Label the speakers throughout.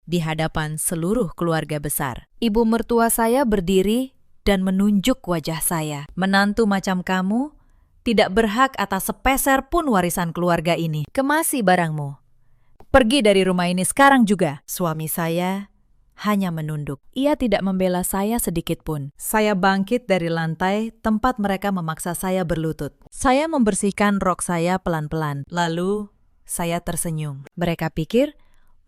Speaker 1: di hadapan seluruh keluarga besar. Ibu mertua saya berdiri dan menunjuk wajah saya. Menantu macam kamu tidak berhak atas sepeser pun warisan keluarga ini. Kemasi barangmu. Pergi dari rumah ini sekarang juga. Suami saya hanya menunduk. Ia tidak membela saya sedikit pun. Saya bangkit dari lantai tempat mereka memaksa saya berlutut. Saya membersihkan rok saya pelan-pelan. Lalu saya tersenyum. Mereka pikir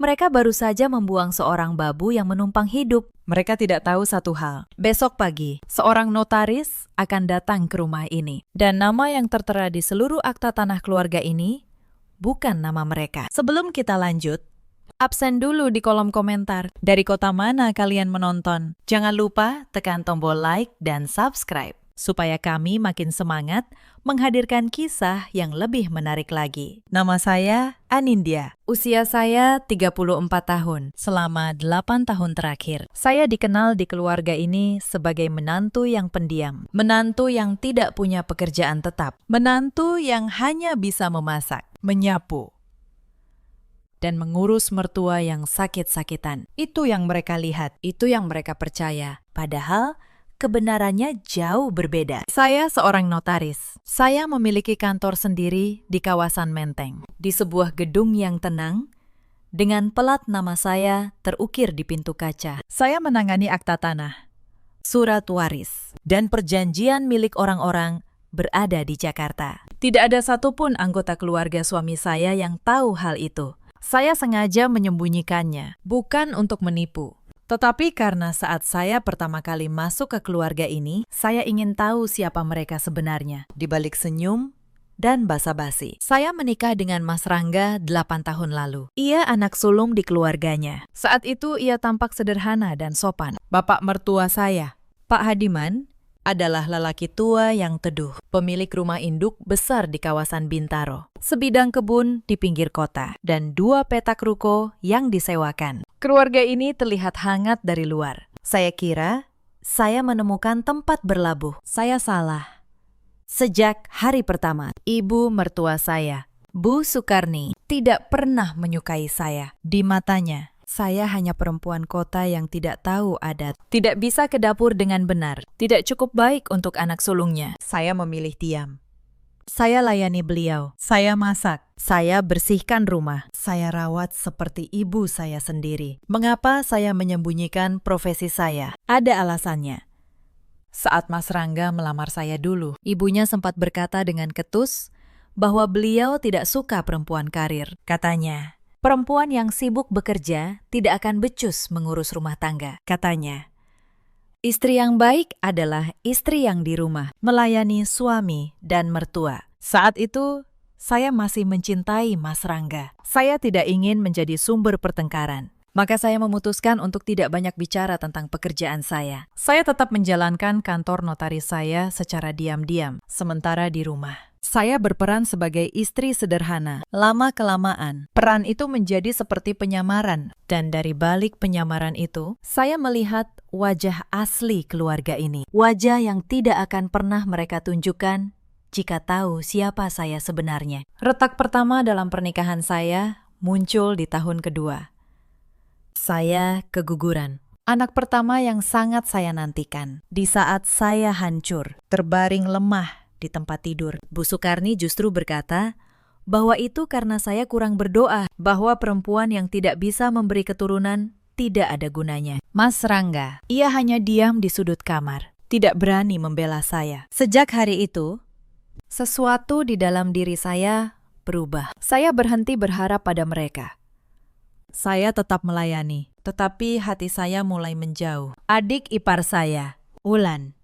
Speaker 1: mereka baru saja membuang seorang babu yang menumpang hidup. Mereka tidak tahu satu hal. Besok pagi, seorang notaris akan datang ke rumah ini. Dan nama yang tertera di seluruh akta tanah keluarga ini bukan nama mereka. Sebelum kita lanjut, absen dulu di kolom komentar. Dari kota mana kalian menonton? Jangan lupa tekan tombol like dan subscribe, supaya kami makin semangat menghadirkan kisah yang lebih menarik lagi. Nama saya Anindya. Usia saya 34 tahun. Selama 8 tahun terakhir, saya dikenal di keluarga ini sebagai menantu yang pendiam. Menantu yang tidak punya pekerjaan tetap. Menantu yang hanya bisa memasak, menyapu, dan mengurus mertua yang sakit-sakitan. Itu yang mereka lihat, itu yang mereka percaya. Padahal kebenarannya jauh berbeda. Saya seorang notaris. Saya memiliki kantor sendiri di kawasan Menteng, di sebuah gedung yang tenang, dengan pelat nama saya terukir di pintu kaca. Saya menangani akta tanah, surat waris, dan perjanjian milik orang-orang berada di Jakarta. Tidak ada satupun anggota keluarga suami saya yang tahu hal itu. Saya sengaja menyembunyikannya, bukan untuk menipu. Tetapi karena saat saya pertama kali masuk ke keluarga ini, saya ingin tahu siapa mereka sebenarnya. Di balik senyum dan basa-basi. Saya menikah dengan Mas Rangga 8 tahun lalu. Ia anak sulung di keluarganya. Saat itu ia tampak sederhana dan sopan. Bapak mertua saya, Pak Hadiman, adalah lelaki tua yang teduh, pemilik rumah induk besar di kawasan Bintaro, sebidang kebun di pinggir kota, dan 2 petak ruko yang disewakan. Keluarga ini terlihat hangat dari luar. Saya kira saya menemukan tempat berlabuh. Saya salah. Sejak hari pertama, ibu mertua saya, Bu Sukarni, tidak pernah menyukai saya. Di matanya, saya hanya perempuan kota yang tidak tahu adat, tidak bisa ke dapur dengan benar, tidak cukup baik untuk anak sulungnya. Saya memilih diam. Saya layani beliau, saya masak, saya bersihkan rumah, saya rawat seperti ibu saya sendiri. Mengapa saya menyembunyikan profesi saya? Ada alasannya. Saat Mas Rangga melamar saya dulu, ibunya sempat berkata dengan ketus bahwa beliau tidak suka perempuan karir. Katanya, perempuan yang sibuk bekerja tidak akan becus mengurus rumah tangga. Katanya, istri yang baik adalah istri yang di rumah, melayani suami dan mertua. Saat itu, saya masih mencintai Mas Rangga. Saya tidak ingin menjadi sumber pertengkaran. Maka saya memutuskan untuk tidak banyak bicara tentang pekerjaan saya. Saya tetap menjalankan kantor notaris saya secara diam-diam, sementara di rumah. Saya berperan sebagai istri sederhana. Lama-kelamaan, peran itu menjadi seperti penyamaran. Dan dari balik penyamaran itu, saya melihat wajah asli keluarga ini. Wajah yang tidak akan pernah mereka tunjukkan jika tahu siapa saya sebenarnya. Retak pertama dalam pernikahan saya muncul di tahun kedua. Saya keguguran. Anak pertama yang sangat saya nantikan. Di saat saya hancur, terbaring lemah di tempat tidur, Bu Sukarni justru berkata bahwa itu karena saya kurang berdoa, bahwa perempuan yang tidak bisa memberi keturunan tidak ada gunanya. Mas Rangga, ia hanya diam di sudut kamar, tidak berani membela saya. Sejak hari itu, sesuatu di dalam diri saya berubah. Saya berhenti berharap pada mereka. Saya tetap melayani, tetapi hati saya mulai menjauh. Adik ipar saya, Ulan,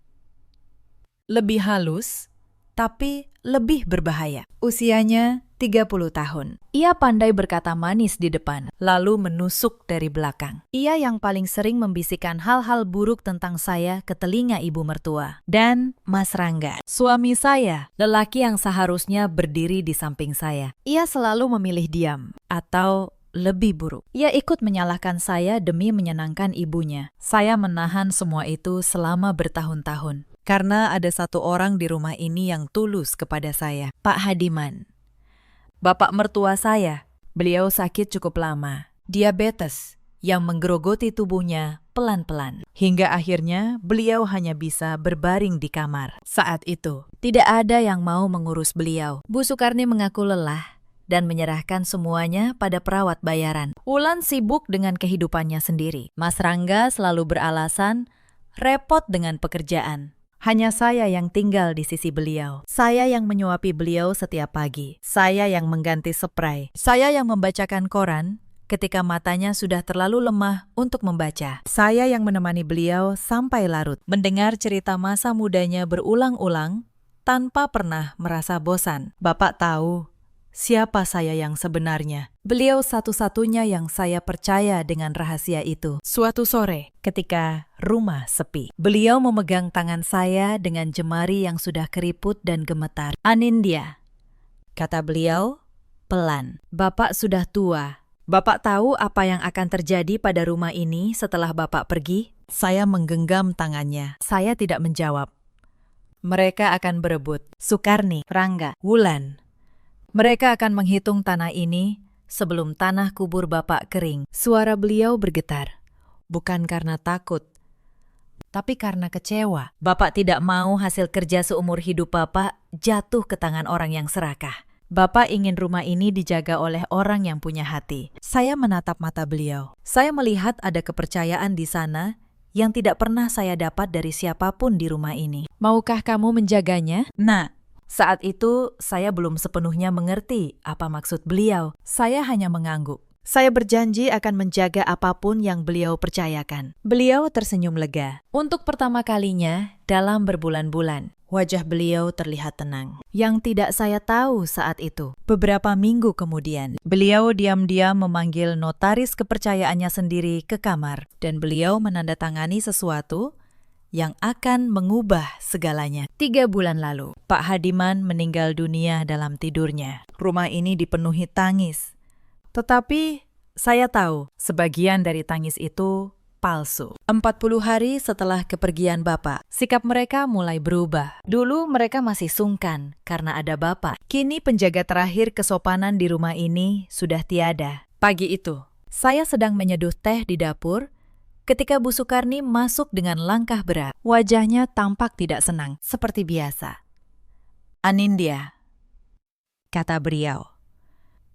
Speaker 1: lebih halus, tapi lebih berbahaya. Usianya 30 tahun. Ia pandai berkata manis di depan, lalu menusuk dari belakang. Ia yang paling sering membisikkan hal-hal buruk tentang saya ke telinga ibu mertua. Dan Mas Rangga, suami saya, lelaki yang seharusnya berdiri di samping saya. Ia selalu memilih diam, atau lebih buruk. Ia ikut menyalahkan saya demi menyenangkan ibunya. Saya menahan semua itu selama bertahun-tahun. Karena ada satu orang di rumah ini yang tulus kepada saya, Pak Hadiman. Bapak mertua saya, beliau sakit cukup lama, diabetes, yang menggerogoti tubuhnya pelan-pelan. Hingga akhirnya beliau hanya bisa berbaring di kamar. Saat itu, tidak ada yang mau mengurus beliau. Bu Sukarni mengaku lelah dan menyerahkan semuanya pada perawat bayaran. Wulan sibuk dengan kehidupannya sendiri. Mas Rangga selalu beralasan repot dengan pekerjaan. Hanya saya yang tinggal di sisi beliau. Saya yang menyuapi beliau setiap pagi. Saya yang mengganti spray. Saya yang membacakan koran ketika matanya sudah terlalu lemah untuk membaca. Saya yang menemani beliau sampai larut. Mendengar cerita masa mudanya berulang-ulang tanpa pernah merasa bosan. Bapak tahu siapa saya yang sebenarnya. Beliau satu-satunya yang saya percaya dengan rahasia itu. Suatu sore, ketika rumah sepi, beliau memegang tangan saya dengan jemari yang sudah keriput dan gemetar. "Anindya," kata beliau pelan, "Bapak sudah tua. Bapak tahu apa yang akan terjadi pada rumah ini setelah Bapak pergi?" Saya menggenggam tangannya. Saya tidak menjawab. Mereka akan berebut. Sukarni, Rangga, Wulan. Mereka akan menghitung tanah ini sebelum tanah kubur Bapak kering. Suara beliau bergetar. Bukan karena takut, tapi karena kecewa. Bapak tidak mau hasil kerja seumur hidup Bapak jatuh ke tangan orang yang serakah. Bapak ingin rumah ini dijaga oleh orang yang punya hati. Saya menatap mata beliau. Saya melihat ada kepercayaan di sana yang tidak pernah saya dapat dari siapapun di rumah ini. Maukah kamu menjaganya? Nah, saat itu saya belum sepenuhnya mengerti apa maksud beliau. Saya hanya mengangguk. Saya berjanji akan menjaga apapun yang beliau percayakan. Beliau tersenyum lega. Untuk pertama kalinya dalam berbulan-bulan, wajah beliau terlihat tenang. Yang tidak saya tahu saat itu, beberapa minggu kemudian, beliau diam-diam memanggil notaris kepercayaannya sendiri ke kamar. Dan beliau menandatangani sesuatu yang akan mengubah segalanya. 3 bulan lalu, Pak Hadiman meninggal dunia dalam tidurnya. Rumah ini dipenuhi tangis. Tetapi saya tahu sebagian dari tangis itu palsu. 40 hari setelah kepergian Bapak, sikap mereka mulai berubah. Dulu mereka masih sungkan karena ada Bapak. Kini penjaga terakhir kesopanan di rumah ini sudah tiada. Pagi itu, saya sedang menyeduh teh di dapur ketika Bu Sukarni masuk dengan langkah berat. Wajahnya tampak tidak senang, seperti biasa. "Anindya," kata beliau,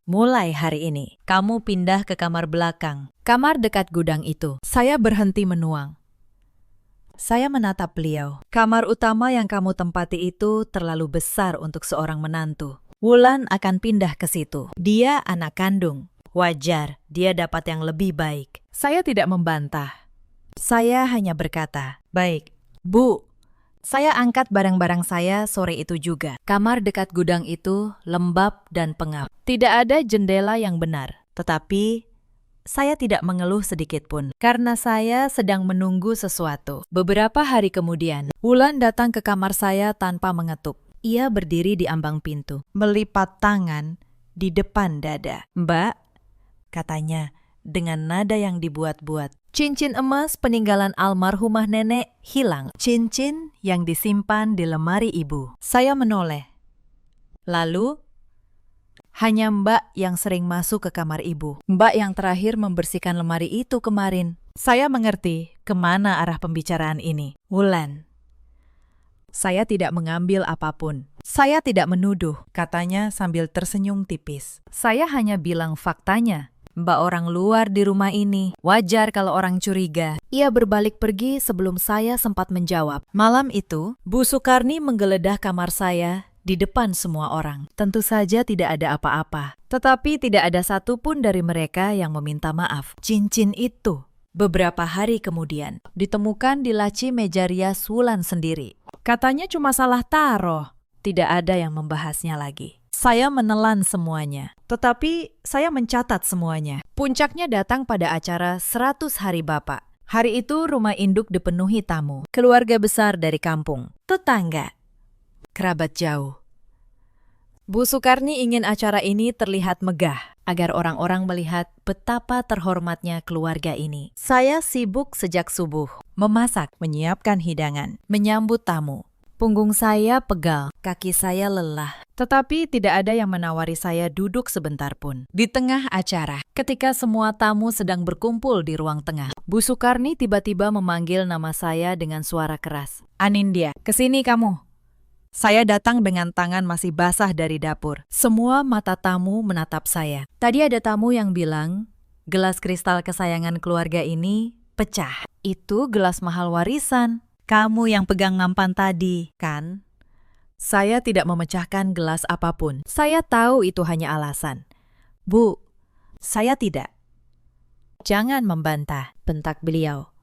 Speaker 1: "mulai hari ini, kamu pindah ke kamar belakang, kamar dekat gudang itu." Saya berhenti menuang. Saya menatap beliau. "Kamar utama yang kamu tempati itu terlalu besar untuk seorang menantu. Wulan akan pindah ke situ. Dia anak kandung. Wajar, dia dapat yang lebih baik." Saya tidak membantah. Saya hanya berkata, "Baik, Bu." Saya angkat barang-barang saya sore itu juga. Kamar dekat gudang itu lembab dan pengap. Tidak ada jendela yang benar. Tetapi saya tidak mengeluh sedikit pun, karena saya sedang menunggu sesuatu. Beberapa hari kemudian, Wulan datang ke kamar saya tanpa mengetuk. Ia berdiri di ambang pintu, melipat tangan di depan dada. "Mbak," katanya dengan nada yang dibuat-buat. Cincin emas peninggalan almarhumah nenek hilang. Cincin yang disimpan di lemari ibu. Saya menoleh. Lalu, hanya Mbak yang sering masuk ke kamar ibu. Mbak yang terakhir membersihkan lemari itu kemarin. Saya mengerti kemana arah pembicaraan ini. "Wulan, saya tidak mengambil apapun. Saya tidak menuduh," katanya sambil tersenyum tipis. "Saya hanya bilang faktanya. Mbak orang luar di rumah ini. Wajar kalau orang curiga." Ia berbalik pergi sebelum saya sempat menjawab. Malam itu, Bu Sukarni menggeledah kamar saya di depan semua orang. Tentu saja tidak ada apa-apa. Tetapi tidak ada satupun dari mereka yang meminta maaf. Cincin itu, beberapa hari kemudian, ditemukan di laci meja rias Wulan sendiri. Katanya cuma salah taruh. Tidak ada yang membahasnya lagi. Saya menelan semuanya, tetapi saya mencatat semuanya. Puncaknya datang pada acara 100 Hari Bapak. Hari itu rumah induk dipenuhi tamu, keluarga besar dari kampung, tetangga, kerabat jauh. Bu Sukarni ingin acara ini terlihat megah, agar orang-orang melihat betapa terhormatnya keluarga ini. Saya sibuk sejak subuh, memasak, menyiapkan hidangan, menyambut tamu. Punggung saya pegal, kaki saya lelah. Tetapi tidak ada yang menawari saya duduk sebentar pun. Di tengah acara, ketika semua tamu sedang berkumpul di ruang tengah, Bu Sukarni tiba-tiba memanggil nama saya dengan suara keras. "Anindya, kesini kamu." Saya datang dengan tangan masih basah dari dapur. Semua mata tamu menatap saya. Tadi ada tamu yang bilang, gelas kristal kesayangan keluarga ini pecah. Itu gelas mahal warisan. Kamu yang pegang nampan tadi, kan? Saya tidak memecahkan gelas apapun. Saya tahu itu hanya alasan. Bu, saya tidak. Jangan membantah, bentak beliau.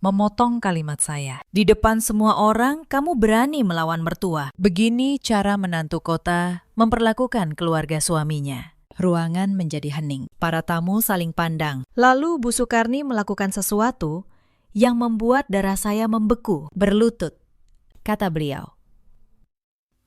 Speaker 1: Memotong kalimat saya. Di depan semua orang, kamu berani melawan mertua. Begini cara menantu kota memperlakukan keluarga suaminya. Ruangan menjadi hening. Para tamu saling pandang. Lalu Bu Sukarni melakukan sesuatu yang membuat darah saya membeku. "Berlutut," kata beliau.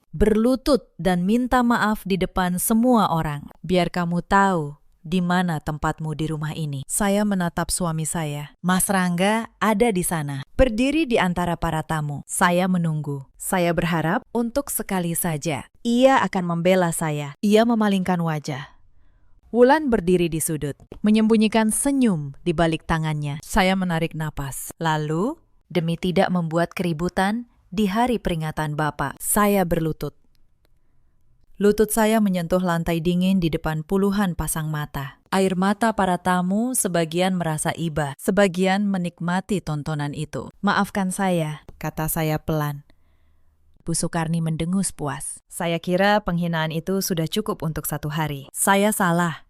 Speaker 1: "Berlutut dan minta maaf di depan semua orang. Biar kamu tahu di mana tempatmu di rumah ini." Saya menatap suami saya. Mas Rangga ada di sana, berdiri di antara para tamu. Saya menunggu. Saya berharap untuk sekali saja ia akan membela saya. Ia memalingkan wajah. Wulan berdiri di sudut, menyembunyikan senyum di balik tangannya. Saya menarik napas. Lalu, demi tidak membuat keributan di hari peringatan Bapak, saya berlutut. Lutut saya menyentuh lantai dingin di depan puluhan pasang mata. Air mata para tamu sebagian merasa iba, sebagian menikmati tontonan itu. "Maafkan saya," kata saya pelan. Bu Sukarni mendengus puas. Saya kira penghinaan itu sudah cukup untuk satu hari. Saya salah.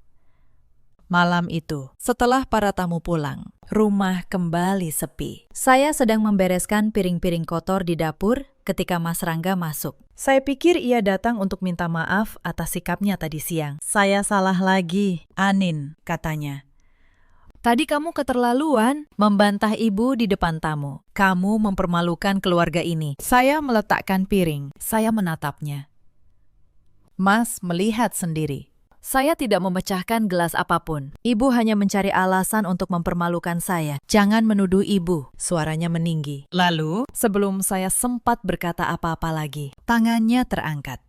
Speaker 1: Malam itu, setelah para tamu pulang, rumah kembali sepi. Saya sedang membereskan piring-piring kotor di dapur ketika Mas Rangga masuk. Saya pikir ia datang untuk minta maaf atas sikapnya tadi siang. "Saya salah lagi, Anin," katanya. "Tadi kamu keterlaluan membantah ibu di depan tamu. Kamu mempermalukan keluarga ini." Saya meletakkan piring. Saya menatapnya. Mas melihat sendiri. Saya tidak memecahkan gelas apapun. Ibu hanya mencari alasan untuk mempermalukan saya. "Jangan menuduh ibu," suaranya meninggi. Lalu, sebelum saya sempat berkata apa-apa lagi, tangannya terangkat.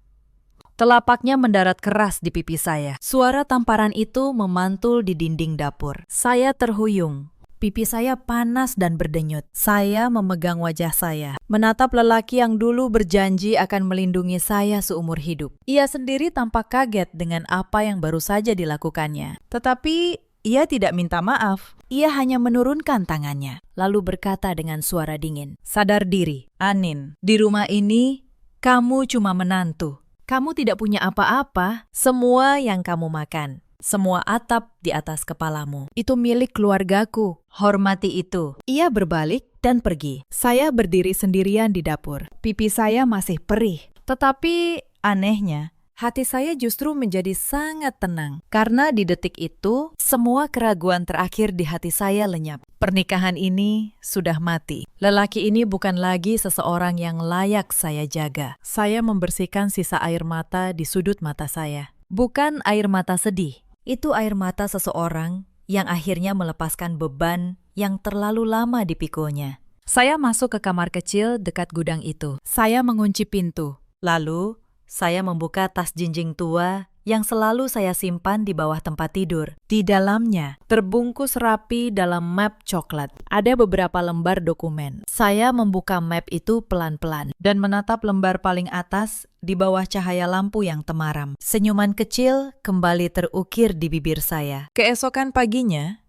Speaker 1: Telapaknya mendarat keras di pipi saya. Suara tamparan itu memantul di dinding dapur. Saya terhuyung. Pipi saya panas dan berdenyut. Saya memegang wajah saya, menatap lelaki yang dulu berjanji akan melindungi saya seumur hidup. Ia sendiri tampak kaget dengan apa yang baru saja dilakukannya. Tetapi ia tidak minta maaf. Ia hanya menurunkan tangannya, lalu berkata dengan suara dingin, "Sadar diri, Anin. Di rumah ini, kamu cuma menantu. Kamu tidak punya apa-apa. Semua yang kamu makan, semua atap di atas kepalamu, itu milik keluargaku. Hormati itu." Ia berbalik dan pergi. Saya berdiri sendirian di dapur. Pipi saya masih perih. Tetapi anehnya, hati saya justru menjadi sangat tenang. Karena di detik itu, semua keraguan terakhir di hati saya lenyap. Pernikahan ini sudah mati. Lelaki ini bukan lagi seseorang yang layak saya jaga. Saya membersihkan sisa air mata di sudut mata saya. Bukan air mata sedih. Itu air mata seseorang yang akhirnya melepaskan beban yang terlalu lama dipikulnya. Saya masuk ke kamar kecil dekat gudang itu. Saya mengunci pintu. Lalu, saya membuka tas jinjing tua yang selalu saya simpan di bawah tempat tidur. Di dalamnya, terbungkus rapi dalam map coklat, ada beberapa lembar dokumen. Saya membuka map itu pelan-pelan dan menatap lembar paling atas di bawah cahaya lampu yang temaram. Senyuman kecil kembali terukir di bibir saya. Keesokan paginya,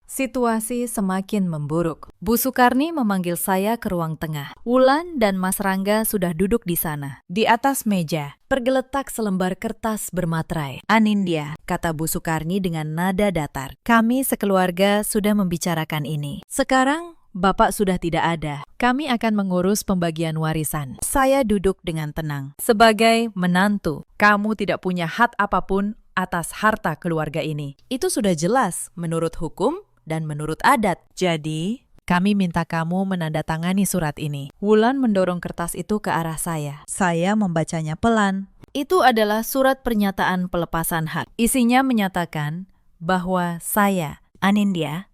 Speaker 1: situasi semakin memburuk. Bu Sukarni memanggil saya ke ruang tengah. Wulan dan Mas Rangga sudah duduk di sana. Di atas meja, tergeletak selembar kertas bermaterai. "Anindya," kata Bu Sukarni dengan nada datar, "kami sekeluarga sudah membicarakan ini. Sekarang Bapak sudah tidak ada. Kami akan mengurus pembagian warisan." Saya duduk dengan tenang. Sebagai menantu, kamu tidak punya hak apapun atas harta keluarga ini. Itu sudah jelas menurut hukum dan menurut adat. Jadi, kami minta kamu menandatangani surat ini. Wulan mendorong kertas itu ke arah saya. Saya membacanya pelan. Itu adalah surat pernyataan pelepasan hak. Isinya menyatakan bahwa saya, Anindya,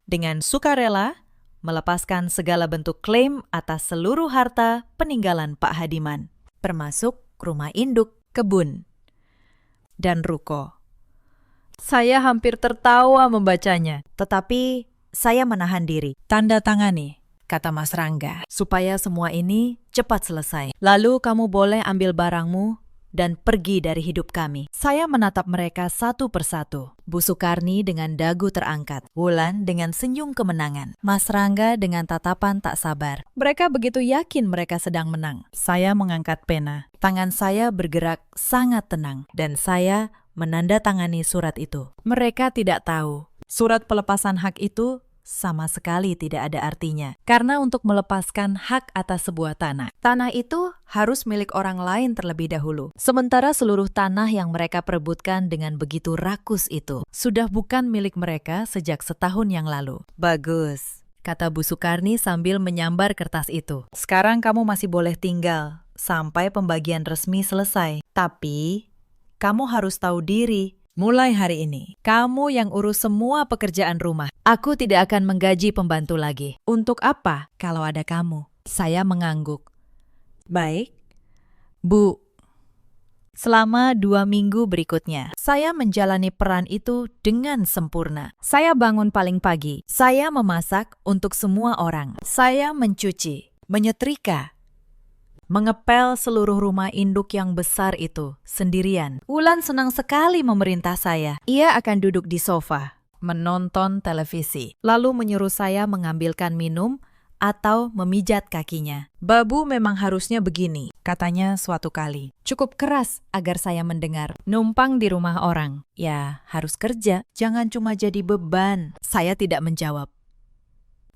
Speaker 1: dengan sukarela melepaskan segala bentuk klaim atas seluruh harta peninggalan Pak Hadiman, termasuk rumah induk, kebun, dan ruko. Saya hampir tertawa membacanya, tetapi saya menahan diri. Tanda tangani, kata Mas Rangga, supaya semua ini cepat selesai. Lalu kamu boleh ambil barangmu dan pergi dari hidup kami. Saya menatap mereka satu persatu. Bu Sukarni dengan dagu terangkat, Wulan dengan senyum kemenangan, Mas Rangga dengan tatapan tak sabar. Mereka begitu yakin mereka sedang menang. Saya mengangkat pena. Tangan saya bergerak sangat tenang, dan saya menandatangani surat itu. Mereka tidak tahu. Surat pelepasan hak itu sama sekali tidak ada artinya. Karena untuk melepaskan hak atas sebuah tanah, tanah itu harus milik orang lain terlebih dahulu. Sementara seluruh tanah yang mereka perebutkan dengan begitu rakus itu sudah bukan milik mereka sejak setahun yang lalu. Bagus, kata Bu Sukarni sambil menyambar kertas itu. Sekarang kamu masih boleh tinggal sampai pembagian resmi selesai. Tapi kamu harus tahu diri. Mulai hari ini, kamu yang urus semua pekerjaan rumah. Aku tidak akan menggaji pembantu lagi. Untuk apa kalau ada kamu? Saya mengangguk. Baik, Bu. Selama 2 minggu berikutnya, saya menjalani peran itu dengan sempurna. Saya bangun paling pagi. Saya memasak untuk semua orang. Saya mencuci, menyetrika, mengepel seluruh rumah induk yang besar itu sendirian. Wulan senang sekali memerintah saya. Ia akan duduk di sofa, menonton televisi, lalu menyuruh saya mengambilkan minum atau memijat kakinya. Babu memang harusnya begini, katanya suatu kali. Cukup keras agar saya mendengar. Numpang di rumah orang, ya harus kerja, jangan cuma jadi beban. Saya tidak menjawab.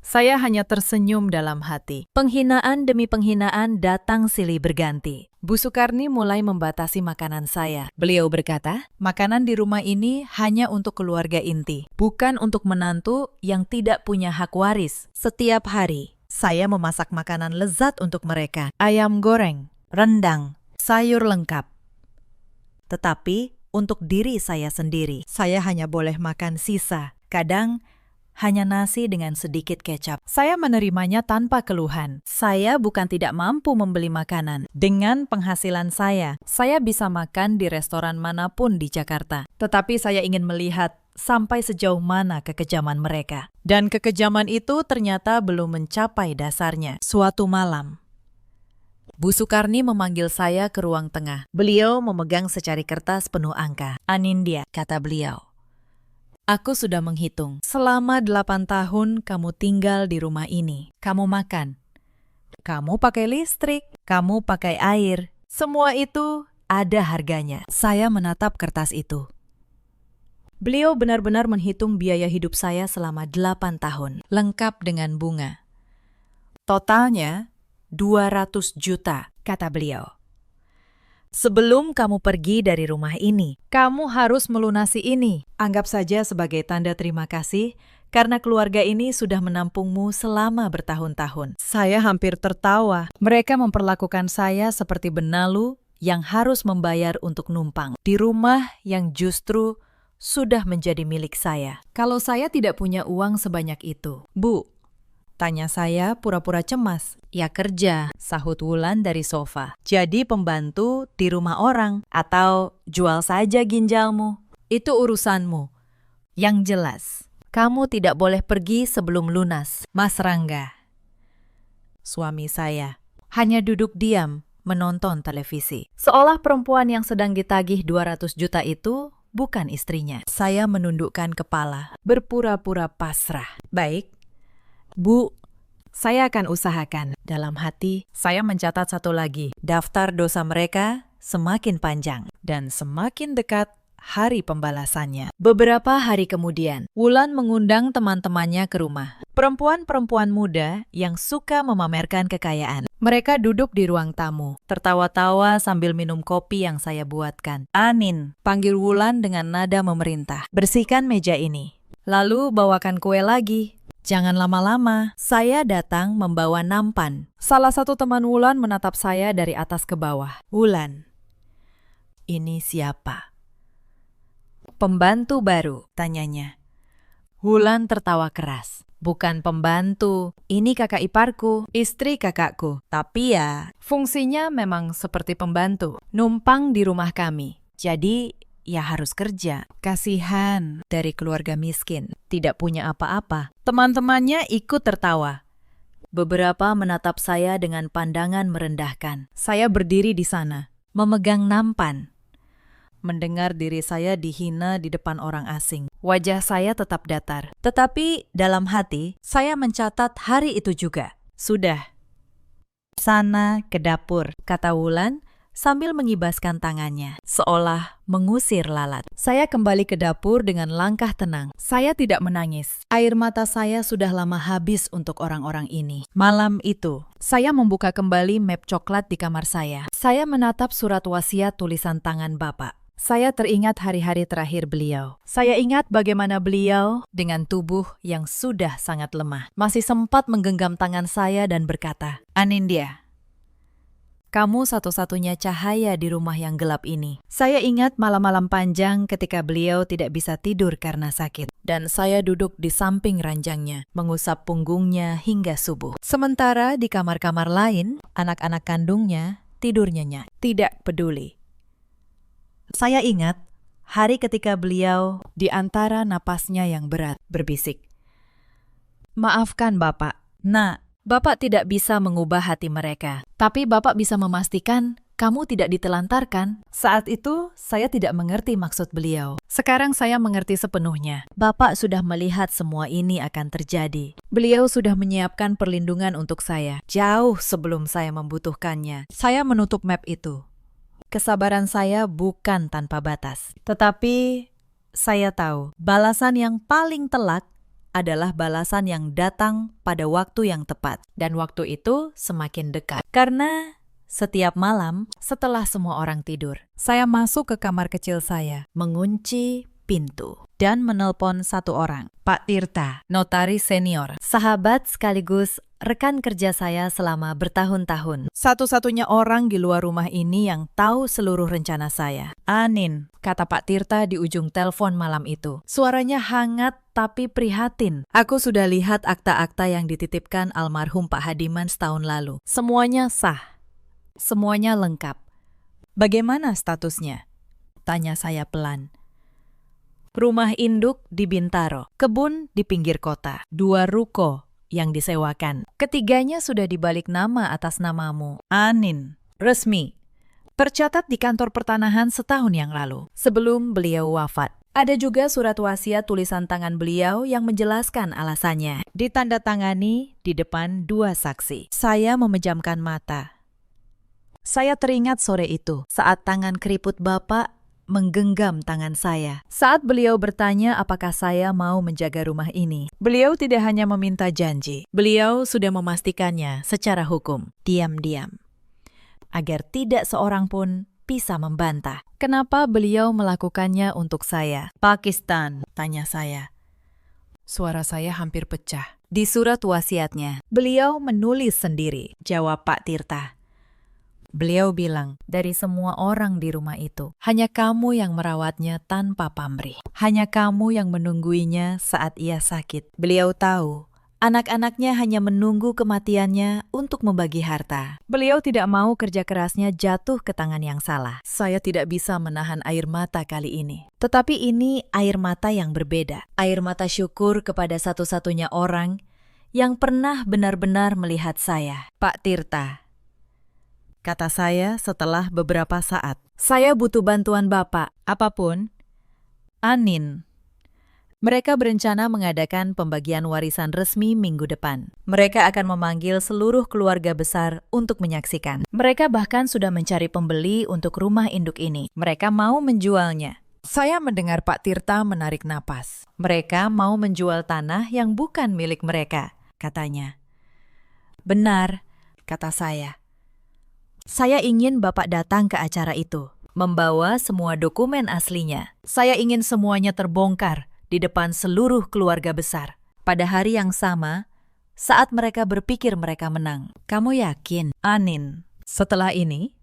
Speaker 1: Saya hanya tersenyum dalam hati. Penghinaan demi penghinaan datang silih berganti. Bu Sukarni mulai membatasi makanan saya. Beliau berkata, makanan di rumah ini hanya untuk keluarga inti, bukan untuk menantu yang tidak punya hak waris. Setiap hari, saya memasak makanan lezat untuk mereka. Ayam goreng, rendang, sayur lengkap. Tetapi untuk diri saya sendiri, saya hanya boleh makan sisa. Kadang hanya nasi dengan sedikit kecap. Saya menerimanya tanpa keluhan. Saya bukan tidak mampu membeli makanan. Dengan penghasilan saya bisa makan di restoran manapun di Jakarta. Tetapi saya ingin melihat sampai sejauh mana kekejaman mereka. Dan kekejaman itu ternyata belum mencapai dasarnya. Suatu malam, Bu Sukarni memanggil saya ke ruang tengah. Beliau memegang secari kertas penuh angka. Anindya, kata beliau. Aku sudah menghitung. Selama 8 tahun kamu tinggal di rumah ini. Kamu makan. Kamu pakai listrik. Kamu pakai air. Semua itu ada harganya. Saya menatap kertas itu. Beliau benar-benar menghitung biaya hidup saya selama 8 tahun. Lengkap dengan bunga. Totalnya 200 juta, kata beliau. Sebelum kamu pergi dari rumah ini, kamu harus melunasi ini. Anggap saja sebagai tanda terima kasih karena keluarga ini sudah menampungmu selama bertahun-tahun. Saya hampir tertawa. Mereka memperlakukan saya seperti benalu yang harus membayar untuk numpang di rumah yang justru sudah menjadi milik saya. Kalau saya tidak punya uang sebanyak itu, Bu, tanya saya pura-pura cemas. Ya kerja, sahut Wulan dari sofa. Jadi pembantu di rumah orang atau jual saja ginjalmu. Itu urusanmu. Yang jelas, kamu tidak boleh pergi sebelum lunas. Mas Rangga, suami saya, hanya duduk diam menonton televisi. Seolah perempuan yang sedang ditagih 200 juta itu bukan istrinya. Saya menundukkan kepala, berpura-pura pasrah. Baik, Bu, saya akan usahakan. Dalam hati, saya mencatat satu lagi. Daftar dosa mereka semakin panjang dan semakin dekat hari pembalasannya. Beberapa hari kemudian, Wulan mengundang teman-temannya ke rumah. Perempuan-perempuan muda yang suka memamerkan kekayaan. Mereka duduk di ruang tamu, tertawa-tawa sambil minum kopi yang saya buatkan. Anin, panggil Wulan dengan nada memerintah. Bersihkan meja ini. Lalu bawakan kue lagi. Jangan lama-lama, saya datang membawa nampan. Salah satu teman Wulan menatap saya dari atas ke bawah. Wulan, ini siapa? Pembantu baru, tanyanya. Wulan tertawa keras. Bukan pembantu, ini kakak iparku, istri kakakku. Tapi ya, fungsinya memang seperti pembantu. Numpang di rumah kami. Jadi, ya harus kerja. Kasihan dari keluarga miskin, tidak punya apa-apa. Teman-temannya ikut tertawa. Beberapa menatap saya dengan pandangan merendahkan. Saya berdiri di sana, memegang nampan. Mendengar diri saya dihina di depan orang asing. Wajah saya tetap datar. Tetapi dalam hati, saya mencatat hari itu juga. Sudah. Sana ke dapur, kata Wulan sambil mengibaskan tangannya, seolah mengusir lalat. Saya kembali ke dapur dengan langkah tenang. Saya tidak menangis. Air mata saya sudah lama habis untuk orang-orang ini. Malam itu, saya membuka kembali map coklat di kamar saya. Saya menatap surat wasiat tulisan tangan Bapak. Saya teringat hari-hari terakhir beliau. Saya ingat bagaimana beliau dengan tubuh yang sudah sangat lemah masih sempat menggenggam tangan saya dan berkata, "Anindya, kamu satu-satunya cahaya di rumah yang gelap ini." Saya ingat malam-malam panjang ketika beliau tidak bisa tidur karena sakit. Dan saya duduk di samping ranjangnya, mengusap punggungnya hingga subuh. Sementara di kamar-kamar lain, anak-anak kandungnya tidur nyenyak, tidak peduli. Saya ingat hari ketika beliau di antara napasnya yang berat berbisik, "Maafkan Bapak. Nah, Bapak tidak bisa mengubah hati mereka, tapi Bapak bisa memastikan kamu tidak ditelantarkan." Saat itu, saya tidak mengerti maksud beliau. Sekarang saya mengerti sepenuhnya. Bapak sudah melihat semua ini akan terjadi. Beliau sudah menyiapkan perlindungan untuk saya, jauh sebelum saya membutuhkannya. Saya menutup map itu. Kesabaran saya bukan tanpa batas. Tetapi, saya tahu balasan yang paling telak adalah balasan yang datang pada waktu yang tepat. Dan waktu itu semakin dekat. Karena setiap malam, setelah semua orang tidur, saya masuk ke kamar kecil saya, mengunci pintu, dan menelpon satu orang, Pak Tirta, notaris senior, sahabat sekaligus rekan kerja saya selama bertahun-tahun. Satu-satunya orang di luar rumah ini yang tahu seluruh rencana saya. "Anin," kata Pak Tirta di ujung telepon malam itu. Suaranya hangat tapi prihatin. "Aku sudah lihat akta-akta yang dititipkan almarhum Pak Hadiman setahun lalu. Semuanya sah. Semuanya lengkap. Bagaimana statusnya?" tanya saya pelan. "Rumah induk di Bintaro, kebun di pinggir kota, 2 ruko yang disewakan. Ketiganya sudah dibalik nama atas namamu, Anin. Resmi. Tercatat di kantor pertanahan setahun yang lalu, sebelum beliau wafat. Ada juga surat wasiat tulisan tangan beliau yang menjelaskan alasannya. Ditandatangani di depan 2 saksi. Saya memejamkan mata. Saya teringat sore itu, saat tangan keriput Bapak menggenggam tangan saya. Saat beliau bertanya apakah saya mau menjaga rumah ini, beliau tidak hanya meminta janji, beliau sudah memastikannya secara hukum, diam-diam, agar tidak seorang pun bisa membantah. Kenapa beliau melakukannya untuk saya? "Pakistan," tanya saya. Suara saya hampir pecah. Di surat wasiatnya, beliau menulis sendiri, jawab Pak Tirta. Beliau bilang, "Dari semua orang di rumah itu, hanya kamu yang merawatnya tanpa pamrih. Hanya kamu yang menungguinya saat ia sakit." Beliau tahu, anak-anaknya hanya menunggu kematiannya untuk membagi harta. Beliau tidak mau kerja kerasnya jatuh ke tangan yang salah. Saya tidak bisa menahan air mata kali ini. Tetapi ini air mata yang berbeda. Air mata syukur kepada satu-satunya orang yang pernah benar-benar melihat saya. "Pak Tirta," kata saya setelah beberapa saat, "saya butuh bantuan Bapak, apapun." "Anin." Mereka berencana mengadakan pembagian warisan resmi minggu depan. Mereka akan memanggil seluruh keluarga besar untuk menyaksikan. Mereka bahkan sudah mencari pembeli untuk rumah induk ini. Mereka mau menjualnya. Saya mendengar Pak Tirta menarik napas. Mereka mau menjual tanah yang bukan milik mereka, katanya. "Benar," kata saya. "Saya ingin Bapak datang ke acara itu, membawa semua dokumen aslinya. Saya ingin semuanya terbongkar di depan seluruh keluarga besar. Pada hari yang sama, saat mereka berpikir mereka menang." "Kamu yakin, Anin?" "Setelah ini,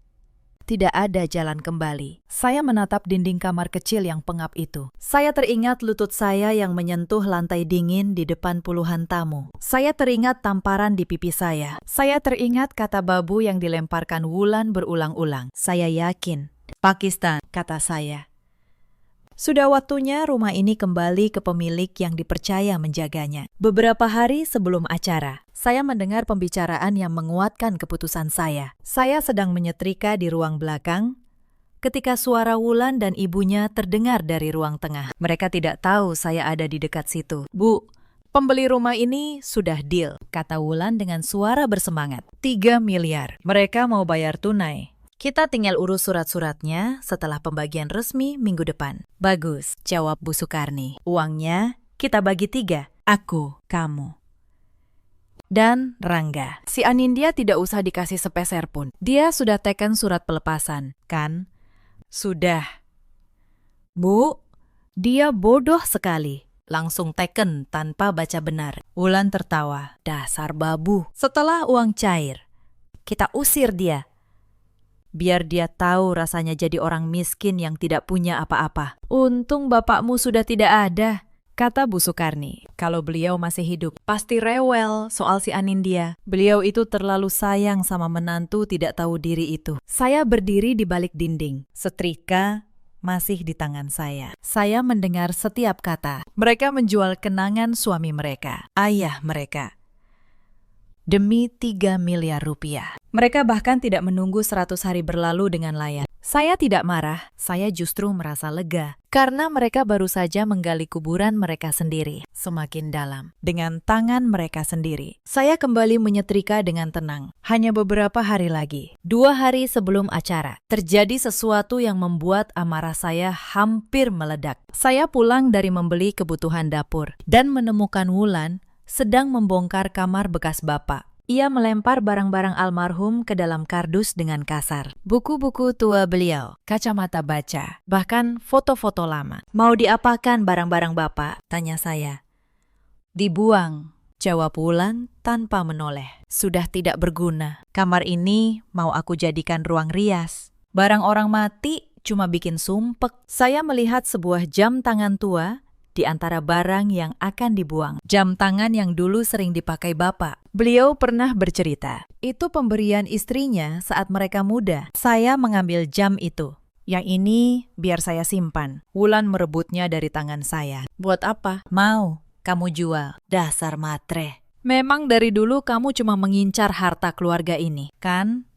Speaker 1: tidak ada jalan kembali. Saya menatap dinding kamar kecil yang pengap itu. Saya teringat lutut saya yang menyentuh lantai dingin di depan puluhan tamu. Saya teringat tamparan di pipi saya. Saya teringat kata babu yang dilemparkan Wulan berulang-ulang. Saya yakin. Pakistan, kata saya. Sudah waktunya rumah ini kembali ke pemilik yang dipercaya menjaganya. Beberapa hari sebelum acara, saya mendengar pembicaraan yang menguatkan keputusan saya. Saya sedang menyetrika di ruang belakang ketika suara Wulan dan ibunya terdengar dari ruang tengah. Mereka tidak tahu saya ada di dekat situ. Bu, pembeli rumah ini sudah deal, kata Wulan dengan suara bersemangat. 3 miliar. Mereka mau bayar tunai. Kita tinggal urus surat-suratnya setelah pembagian resmi minggu depan. Bagus, jawab Bu Sukarni. Uangnya kita bagi 3. Aku, kamu, dan Rangga. Si Anindya tidak usah dikasih sepeser pun. Dia sudah teken surat pelepasan, kan? Sudah. Bu, dia bodoh sekali. Langsung teken tanpa baca benar. Wulan tertawa. Dasar babu. Setelah uang cair, kita usir dia. Biar dia tahu rasanya jadi orang miskin yang tidak punya apa-apa. Untung bapakmu sudah tidak ada, kata Bu Sukarni. Kalau beliau masih hidup, pasti rewel soal si Anindya. Beliau itu terlalu sayang sama menantu tidak tahu diri itu. Saya berdiri di balik dinding. Setrika masih di tangan saya. Saya mendengar setiap kata. Mereka menjual kenangan suami mereka, ayah mereka, demi 3 miliar rupiah. Mereka bahkan tidak menunggu 100 hari berlalu dengan layak. Saya tidak marah, saya justru merasa lega. Karena mereka baru saja menggali kuburan mereka sendiri, semakin dalam, dengan tangan mereka sendiri. Saya kembali menyetrika dengan tenang. Hanya beberapa hari lagi, 2 hari sebelum acara, terjadi sesuatu yang membuat amarah saya hampir meledak. Saya pulang dari membeli kebutuhan dapur, dan menemukan Wulan sedang membongkar kamar bekas bapak. Ia melempar barang-barang almarhum ke dalam kardus dengan kasar. Buku-buku tua beliau, kacamata baca, bahkan foto-foto lama. Mau diapakan barang-barang bapak? Tanya saya. Dibuang, jawab Wulan tanpa menoleh. Sudah tidak berguna. Kamar ini mau aku jadikan ruang rias. Barang orang mati cuma bikin sumpek. Saya melihat sebuah jam tangan tua di antara barang yang akan dibuang. Jam tangan yang dulu sering dipakai bapak. Beliau pernah bercerita, itu pemberian istrinya saat mereka muda. Saya mengambil jam itu. Yang ini biar saya simpan. Wulan merebutnya dari tangan saya. Buat apa? Mau, kamu jual. Dasar matre. Memang dari dulu kamu cuma mengincar harta keluarga ini, kan?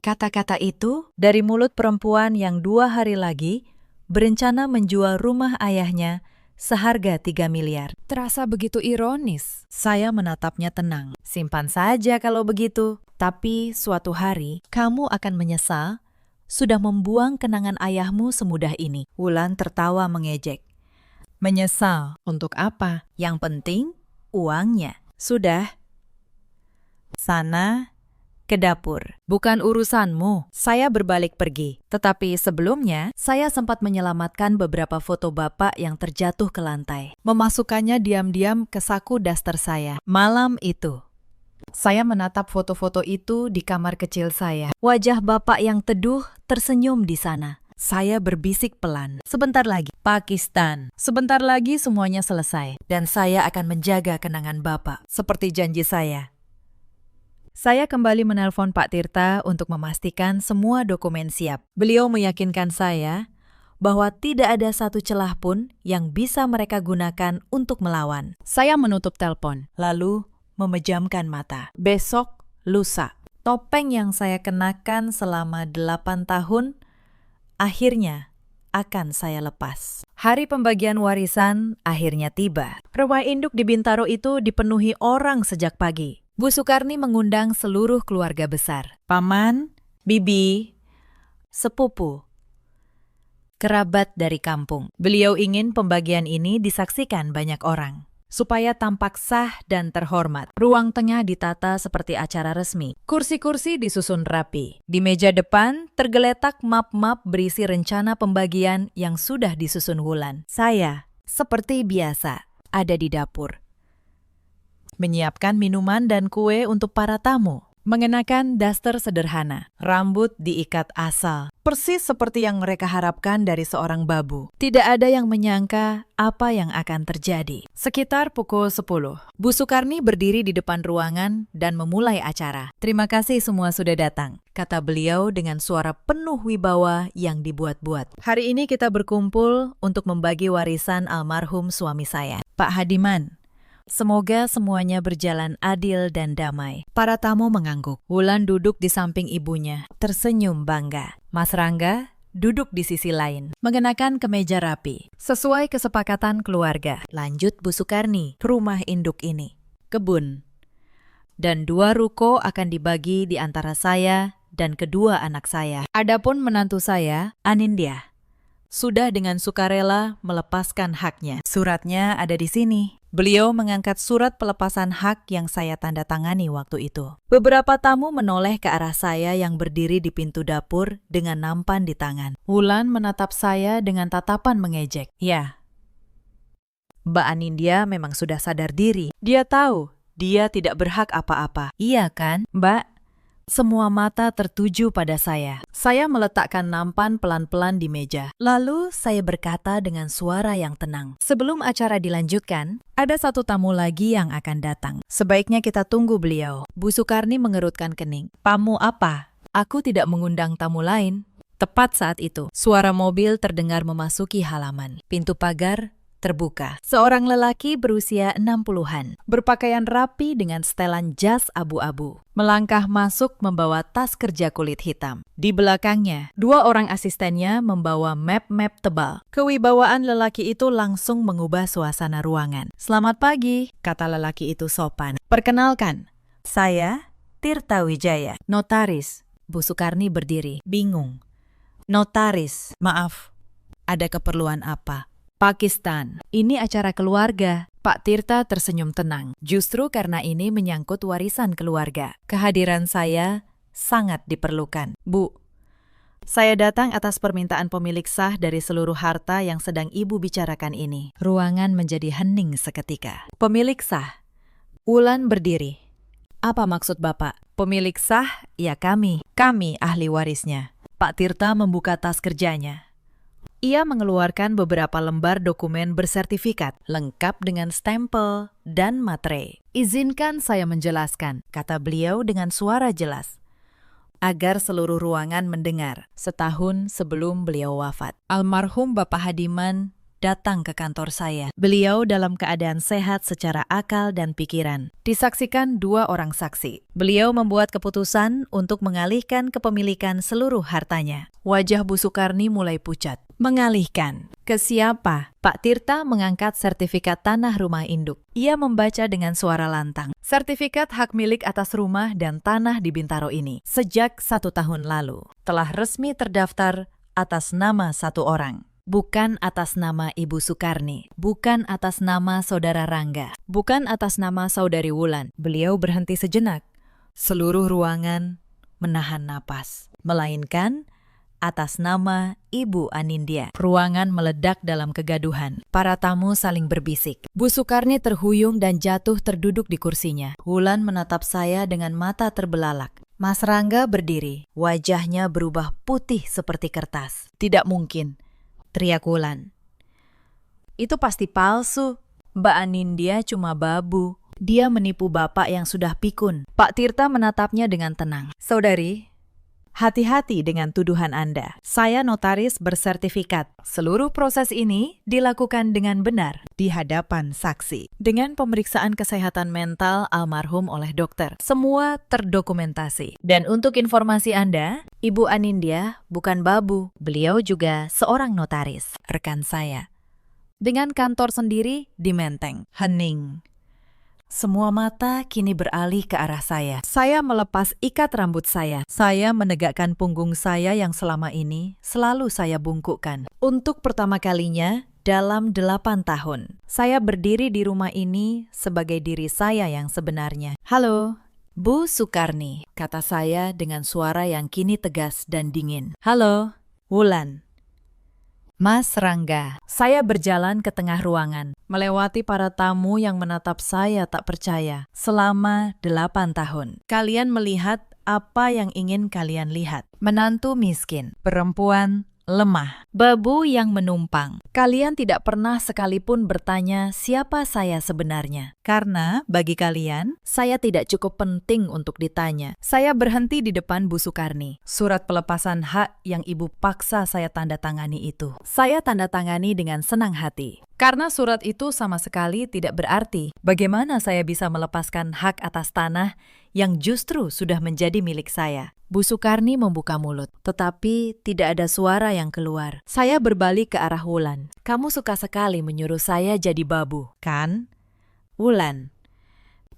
Speaker 1: Kata-kata itu dari mulut perempuan yang 2 hari lagi berencana menjual rumah ayahnya seharga 3 miliar. Terasa begitu ironis. Saya menatapnya tenang. Simpan saja kalau begitu. Tapi suatu hari, kamu akan menyesal sudah membuang kenangan ayahmu semudah ini. Wulan tertawa mengejek. Menyesal? Untuk apa? Yang penting, uangnya. Sudah. Sana ke dapur. Bukan urusanmu. Saya berbalik pergi. Tetapi sebelumnya, saya sempat menyelamatkan beberapa foto bapak yang terjatuh ke lantai. Memasukkannya diam-diam ke saku daster saya. Malam itu, saya menatap foto-foto itu di kamar kecil saya. Wajah bapak yang teduh tersenyum di sana. Saya berbisik pelan. Sebentar lagi, Pakistan. Sebentar lagi semuanya selesai. Dan saya akan menjaga kenangan bapak. Seperti janji saya. Saya kembali menelpon Pak Tirta untuk memastikan semua dokumen siap. Beliau meyakinkan saya bahwa tidak ada satu celah pun yang bisa mereka gunakan untuk melawan. Saya menutup telepon, lalu memejamkan mata. Besok, lusa. Topeng yang saya kenakan selama 8 tahun, akhirnya akan saya lepas. Hari pembagian warisan akhirnya tiba. Rumah induk di Bintaro itu dipenuhi orang sejak pagi. Bu Sukarni mengundang seluruh keluarga besar. Paman, bibi, sepupu, kerabat dari kampung. Beliau ingin pembagian ini disaksikan banyak orang, supaya tampak sah dan terhormat. Ruang tengah ditata seperti acara resmi. Kursi-kursi disusun rapi. Di meja depan tergeletak map-map berisi rencana pembagian yang sudah disusun Wulan. Saya, seperti biasa, ada di dapur, menyiapkan minuman dan kue untuk para tamu. mengenakan daster sederhana, rambut diikat asal, persis seperti yang mereka harapkan dari seorang babu. Tidak ada yang menyangka apa yang akan terjadi. Sekitar pukul 10, Bu Sukarni berdiri di depan ruangan dan memulai acara. "Terima kasih semua sudah datang," kata beliau dengan suara penuh wibawa yang dibuat-buat. "Hari ini kita berkumpul untuk membagi warisan almarhum suami saya, Pak Hadiman. Semoga semuanya berjalan adil dan damai." Para tamu mengangguk. Wulan duduk di samping ibunya, tersenyum bangga. Mas Rangga duduk di sisi lain, mengenakan kemeja rapi. Sesuai kesepakatan keluarga, lanjut Bu Sukarni, rumah induk ini, kebun. Dan 2 ruko akan dibagi di antara saya dan kedua anak saya. Adapun menantu saya, Anindya, sudah dengan sukarela melepaskan haknya. Suratnya ada di sini. Beliau mengangkat surat pelepasan hak yang saya tanda tangani waktu itu. Beberapa tamu menoleh ke arah saya yang berdiri di pintu dapur dengan nampan di tangan. Wulan menatap saya dengan tatapan mengejek. Ya, Mbak Anindya memang sudah sadar diri. Dia tahu dia tidak berhak apa-apa. Iya kan, Mbak? Semua mata tertuju pada saya. Saya meletakkan nampan pelan-pelan di meja. Lalu saya berkata dengan suara yang tenang. "Sebelum acara dilanjutkan, ada 1 tamu lagi yang akan datang. Sebaiknya kita tunggu beliau." Bu Sukarni mengerutkan kening. "Tamu apa? Aku tidak mengundang tamu lain." Tepat saat itu, suara mobil terdengar memasuki halaman. Pintu pagar terbuka. Seorang lelaki berusia 60-an, berpakaian rapi dengan setelan jas abu-abu, melangkah masuk membawa tas kerja kulit hitam. Di belakangnya, 2 orang asistennya membawa map-map tebal. Kewibawaan lelaki itu langsung mengubah suasana ruangan. "Selamat pagi," kata lelaki itu sopan. "Perkenalkan, saya Tirta Wijaya, notaris." Bu Sukarni berdiri, bingung. "Notaris, maaf, ada keperluan apa?" "Pakistan, ini acara keluarga." Pak Tirta tersenyum tenang. "Justru karena ini menyangkut warisan keluarga, kehadiran saya sangat diperlukan." "Bu, saya datang atas permintaan pemilik sah dari seluruh harta yang sedang Ibu bicarakan ini." Ruangan menjadi hening seketika. "Pemilik sah?" Wulan berdiri. "Apa maksud Bapak?" "Pemilik sah, ya kami ahli warisnya." Pak Tirta membuka tas kerjanya. Ia mengeluarkan beberapa lembar dokumen bersertifikat, lengkap dengan stempel dan materai. "Izinkan saya menjelaskan," kata beliau dengan suara jelas, agar seluruh ruangan mendengar. Setahun sebelum beliau wafat, almarhum Bapak Hadiman datang ke kantor saya. Beliau dalam keadaan sehat secara akal dan pikiran. Disaksikan 2 orang saksi. Beliau membuat keputusan untuk mengalihkan kepemilikan seluruh hartanya. Wajah Bu Sukarni mulai pucat. "Mengalihkan? Ke siapa?" Pak Tirta mengangkat sertifikat tanah rumah induk. Ia membaca dengan suara lantang. "Sertifikat hak milik atas rumah dan tanah di Bintaro ini sejak 1 tahun lalu telah resmi terdaftar atas nama 1 orang. Bukan atas nama Ibu Sukarni, bukan atas nama Saudara Rangga, bukan atas nama Saudari Wulan." Beliau berhenti sejenak. Seluruh ruangan menahan napas. "Melainkan atas nama Ibu Anindya." Ruangan meledak dalam kegaduhan. Para tamu saling berbisik. Bu Sukarni terhuyung dan jatuh terduduk di kursinya. Wulan menatap saya dengan mata terbelalak. Mas Rangga berdiri. Wajahnya berubah putih seperti kertas. "Tidak mungkin," teriak Wulan. "Itu pasti palsu. Mbak Anindya cuma babu. Dia menipu Bapak yang sudah pikun." Pak Tirta menatapnya dengan tenang. "Saudari, hati-hati dengan tuduhan Anda. Saya notaris bersertifikat. Seluruh proses ini dilakukan dengan benar di hadapan saksi. Dengan pemeriksaan kesehatan mental almarhum oleh dokter. Semua terdokumentasi. Dan untuk informasi Anda, Ibu Anindya bukan babu. Beliau juga seorang notaris, rekan saya. Dengan kantor sendiri di Menteng." Hening. Semua mata kini beralih ke arah saya. Saya melepas ikat rambut saya. Saya menegakkan punggung saya yang selama ini selalu saya bungkukkan. Untuk pertama kalinya dalam 8 tahun, saya berdiri di rumah ini sebagai diri saya yang sebenarnya. "Halo, Bu Sukarni," kata saya dengan suara yang kini tegas dan dingin. "Halo, Wulan. Mas Rangga. Saya berjalan ke tengah ruangan, melewati para tamu yang menatap saya tak percaya selama 8 tahun. Kalian melihat apa yang ingin kalian lihat. Menantu miskin, perempuan lemah, babu yang menumpang. Kalian tidak pernah sekalipun bertanya siapa saya sebenarnya. Karena bagi kalian, saya tidak cukup penting untuk ditanya. Saya berhenti di depan Bu Sukarni. Surat pelepasan hak yang ibu paksa saya tanda tangani itu. Saya tanda tangani dengan senang hati. Karena surat itu sama sekali tidak berarti. Bagaimana saya bisa melepaskan hak atas tanah yang justru sudah menjadi milik saya? Bu Sukarni membuka mulut, tetapi tidak ada suara yang keluar. Saya berbalik ke arah Wulan. Kamu suka sekali menyuruh saya jadi babu, kan? Wulan.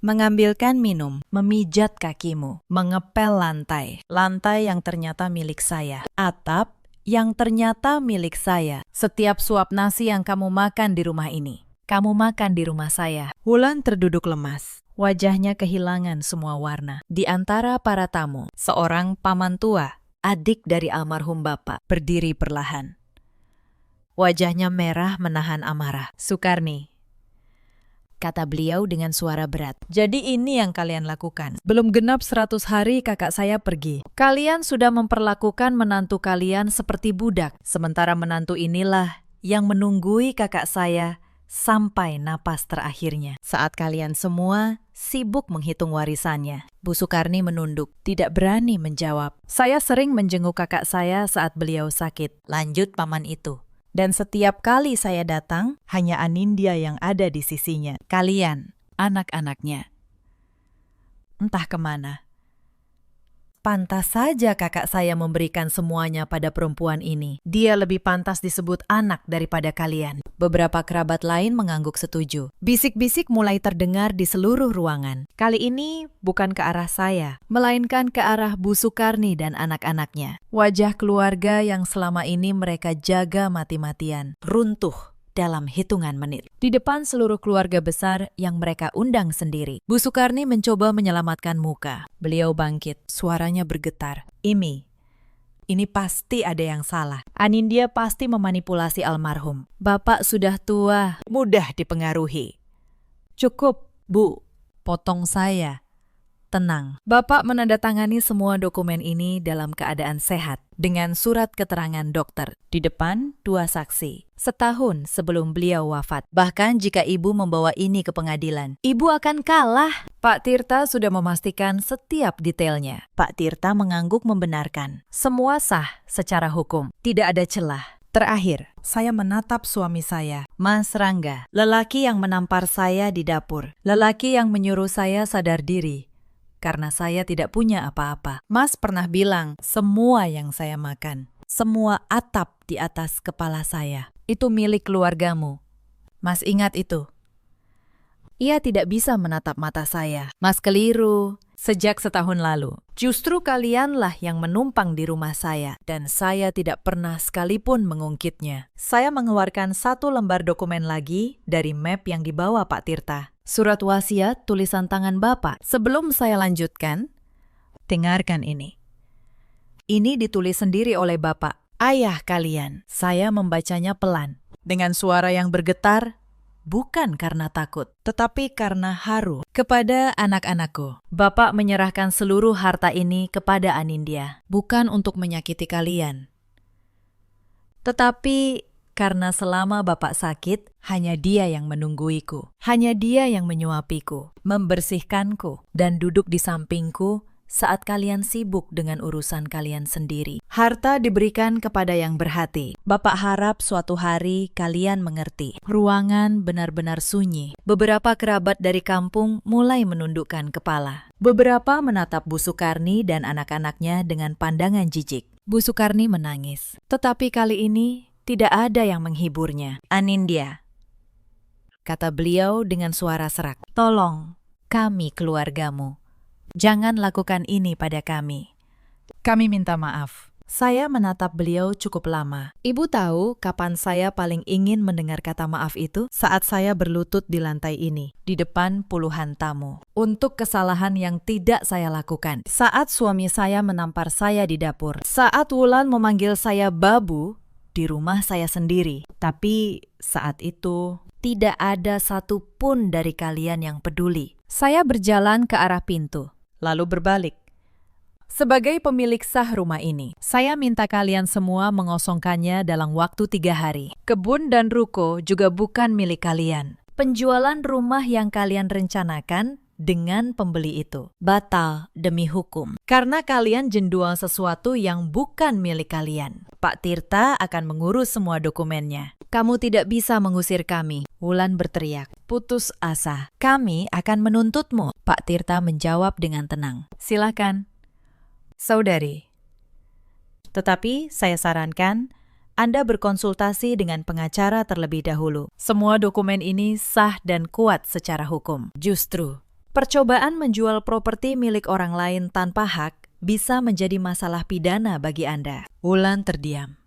Speaker 1: Mengambilkan minum, memijat kakimu, mengepel lantai. Lantai yang ternyata milik saya. Atap yang ternyata milik saya. Setiap suap nasi yang kamu makan di rumah ini, kamu makan di rumah saya. Wulan terduduk lemas. Wajahnya kehilangan semua warna. Di antara para tamu, seorang paman tua, adik dari almarhum bapak, berdiri perlahan. Wajahnya merah menahan amarah. Sukarni, kata beliau dengan suara berat. Jadi ini yang kalian lakukan. Belum genap 100 hari kakak saya pergi. Kalian sudah memperlakukan menantu kalian seperti budak. Sementara menantu inilah yang menunggui kakak saya sampai napas terakhirnya. Saat kalian semua sibuk menghitung warisannya. Bu Sukarni menunduk, tidak berani menjawab. Saya sering menjenguk kakak saya saat beliau sakit. Lanjut paman itu. Dan setiap kali saya datang, hanya Anindya yang ada di sisinya. Kalian, anak-anaknya. Entah kemana. Pantas saja kakak saya memberikan semuanya pada perempuan ini. Dia lebih pantas disebut anak daripada kalian. Beberapa kerabat lain mengangguk setuju. Bisik-bisik mulai terdengar di seluruh ruangan. Kali ini bukan ke arah saya, melainkan ke arah Bu Sukarni dan anak-anaknya. Wajah keluarga yang selama ini mereka jaga mati-matian runtuh dalam hitungan menit. Di depan seluruh keluarga besar yang mereka undang sendiri. Bu Sukarni mencoba menyelamatkan muka. Beliau bangkit, suaranya bergetar. Imi, ini pasti ada yang salah. Anindya pasti memanipulasi almarhum. Bapak sudah tua, mudah dipengaruhi. Cukup, Bu, potong saya. Tenang, Bapak menandatangani semua dokumen ini dalam keadaan sehat dengan surat keterangan dokter di depan 2 saksi. Setahun sebelum beliau wafat. Bahkan jika ibu membawa ini ke pengadilan, ibu akan kalah. Pak Tirta sudah memastikan setiap detailnya. Pak Tirta mengangguk membenarkan. Semua sah secara hukum, tidak ada celah. Terakhir, saya menatap suami saya, Mas Rangga, lelaki yang menampar saya di dapur, lelaki yang menyuruh saya sadar diri. Karena saya tidak punya apa-apa. Mas pernah bilang, semua yang saya makan, semua atap di atas kepala saya, itu milik keluargamu. Mas ingat itu. Ia tidak bisa menatap mata saya. Mas keliru. Sejak setahun lalu, justru kalianlah yang menumpang di rumah saya, dan saya tidak pernah sekalipun mengungkitnya. Saya mengeluarkan 1 lembar dokumen lagi dari map yang dibawa Pak Tirta. Surat wasiat tulisan tangan Bapak. Sebelum saya lanjutkan, dengarkan ini. Ini ditulis sendiri oleh Bapak, ayah kalian. Saya membacanya pelan, dengan suara yang bergetar, bukan karena takut, tetapi karena haru. Kepada anak-anakku, Bapak menyerahkan seluruh harta ini kepada Anindya, bukan untuk menyakiti kalian. Tetapi karena selama Bapak sakit, hanya dia yang menungguiku. Hanya dia yang menyuapiku, membersihkanku, dan duduk di sampingku saat kalian sibuk dengan urusan kalian sendiri. Harta diberikan kepada yang berhati. Bapak harap suatu hari kalian mengerti. Ruangan benar-benar sunyi. Beberapa kerabat dari kampung mulai menundukkan kepala. Beberapa menatap Bu Sukarni dan anak-anaknya dengan pandangan jijik. Bu Sukarni menangis. Tetapi kali ini tidak ada yang menghiburnya. Anindya, kata beliau dengan suara serak. Tolong, kami keluargamu. Jangan lakukan ini pada kami. Kami minta maaf. Saya menatap beliau cukup lama. Ibu tahu kapan saya paling ingin mendengar kata maaf itu? Saat saya berlutut di lantai ini, di depan puluhan tamu. Untuk kesalahan yang tidak saya lakukan. Saat suami saya menampar saya di dapur. Saat Wulan memanggil saya babu di rumah saya sendiri. Tapi saat itu tidak ada satupun dari kalian yang peduli. Saya berjalan ke arah pintu, lalu berbalik. Sebagai pemilik sah rumah ini, saya minta kalian semua mengosongkannya dalam waktu 3 hari. Kebun dan ruko juga bukan milik kalian. Penjualan rumah yang kalian rencanakan dengan pembeli itu batal demi hukum. Karena kalian menjual sesuatu yang bukan milik kalian. Pak Tirta akan mengurus semua dokumennya. Kamu tidak bisa mengusir kami, Wulan berteriak. Putus asa. Kami akan menuntutmu. Pak Tirta menjawab dengan tenang. Silakan. Saudari, tetapi saya sarankan Anda berkonsultasi dengan pengacara terlebih dahulu. Semua dokumen ini sah dan kuat secara hukum. Justru, percobaan menjual properti milik orang lain tanpa hak bisa menjadi masalah pidana bagi Anda. Wulan terdiam.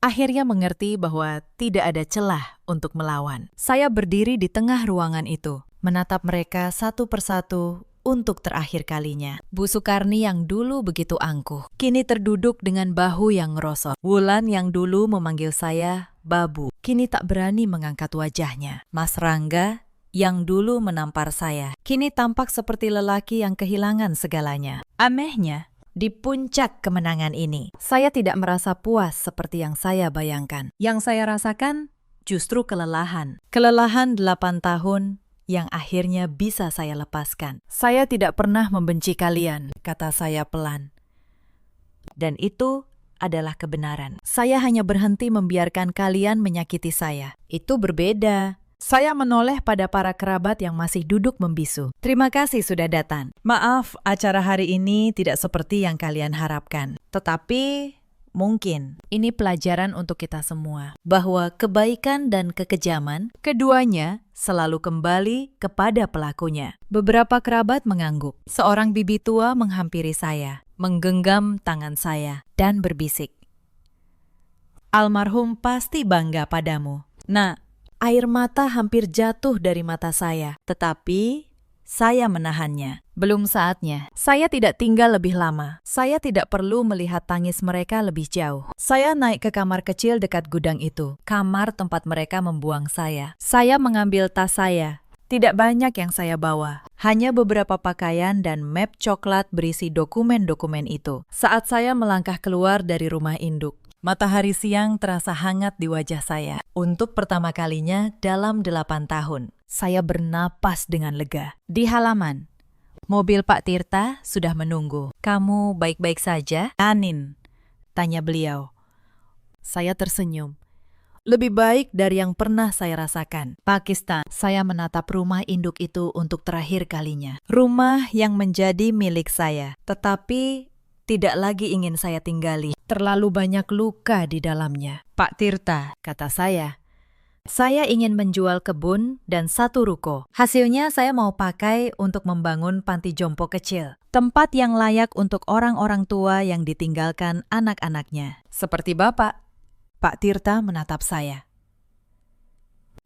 Speaker 1: Akhirnya mengerti bahwa tidak ada celah untuk melawan. Saya berdiri di tengah ruangan itu, menatap mereka satu persatu untuk terakhir kalinya. Bu Sukarni yang dulu begitu angkuh, kini terduduk dengan bahu yang ngerosot. Wulan yang dulu memanggil saya Babu, kini tak berani mengangkat wajahnya. Mas Rangga yang dulu menampar saya, kini tampak seperti lelaki yang kehilangan segalanya. Anehnya, di puncak kemenangan ini, saya tidak merasa puas seperti yang saya bayangkan. Yang saya rasakan justru kelelahan. Kelelahan 8 tahun yang akhirnya bisa saya lepaskan. Saya tidak pernah membenci kalian, kata saya pelan. Dan itu adalah kebenaran. Saya hanya berhenti membiarkan kalian menyakiti saya. Itu berbeda. Saya menoleh pada para kerabat yang masih duduk membisu. Terima kasih sudah datang. Maaf, acara hari ini tidak seperti yang kalian harapkan. Tetapi mungkin ini pelajaran untuk kita semua, bahwa kebaikan dan kekejaman, keduanya selalu kembali kepada pelakunya. Beberapa kerabat mengangguk. Seorang bibi tua menghampiri saya, menggenggam tangan saya, dan berbisik. Almarhum pasti bangga padamu. Nah, air mata hampir jatuh dari mata saya, tetapi saya menahannya. Belum saatnya. Saya tidak tinggal lebih lama. Saya tidak perlu melihat tangis mereka lebih jauh. Saya naik ke kamar kecil dekat gudang itu. Kamar tempat mereka membuang saya. Saya mengambil tas saya. Tidak banyak yang saya bawa. Hanya beberapa pakaian dan map coklat berisi dokumen-dokumen itu. Saat saya melangkah keluar dari rumah induk, matahari siang terasa hangat di wajah saya. Untuk pertama kalinya dalam 8 tahun, saya bernapas dengan lega. Di halaman, mobil Pak Tirta sudah menunggu. Kamu baik-baik saja, Anin? Tanya beliau. Saya tersenyum. Lebih baik dari yang pernah saya rasakan. Pakistan. Saya menatap rumah induk itu untuk terakhir kalinya. Rumah yang menjadi milik saya, tetapi tidak lagi ingin saya tinggali. Terlalu banyak luka di dalamnya. Pak Tirta, kata saya ingin menjual kebun dan 1 ruko. Hasilnya saya mau pakai untuk membangun panti jompo kecil. Tempat yang layak untuk orang-orang tua yang ditinggalkan anak-anaknya. Seperti Bapak. Pak Tirta menatap saya,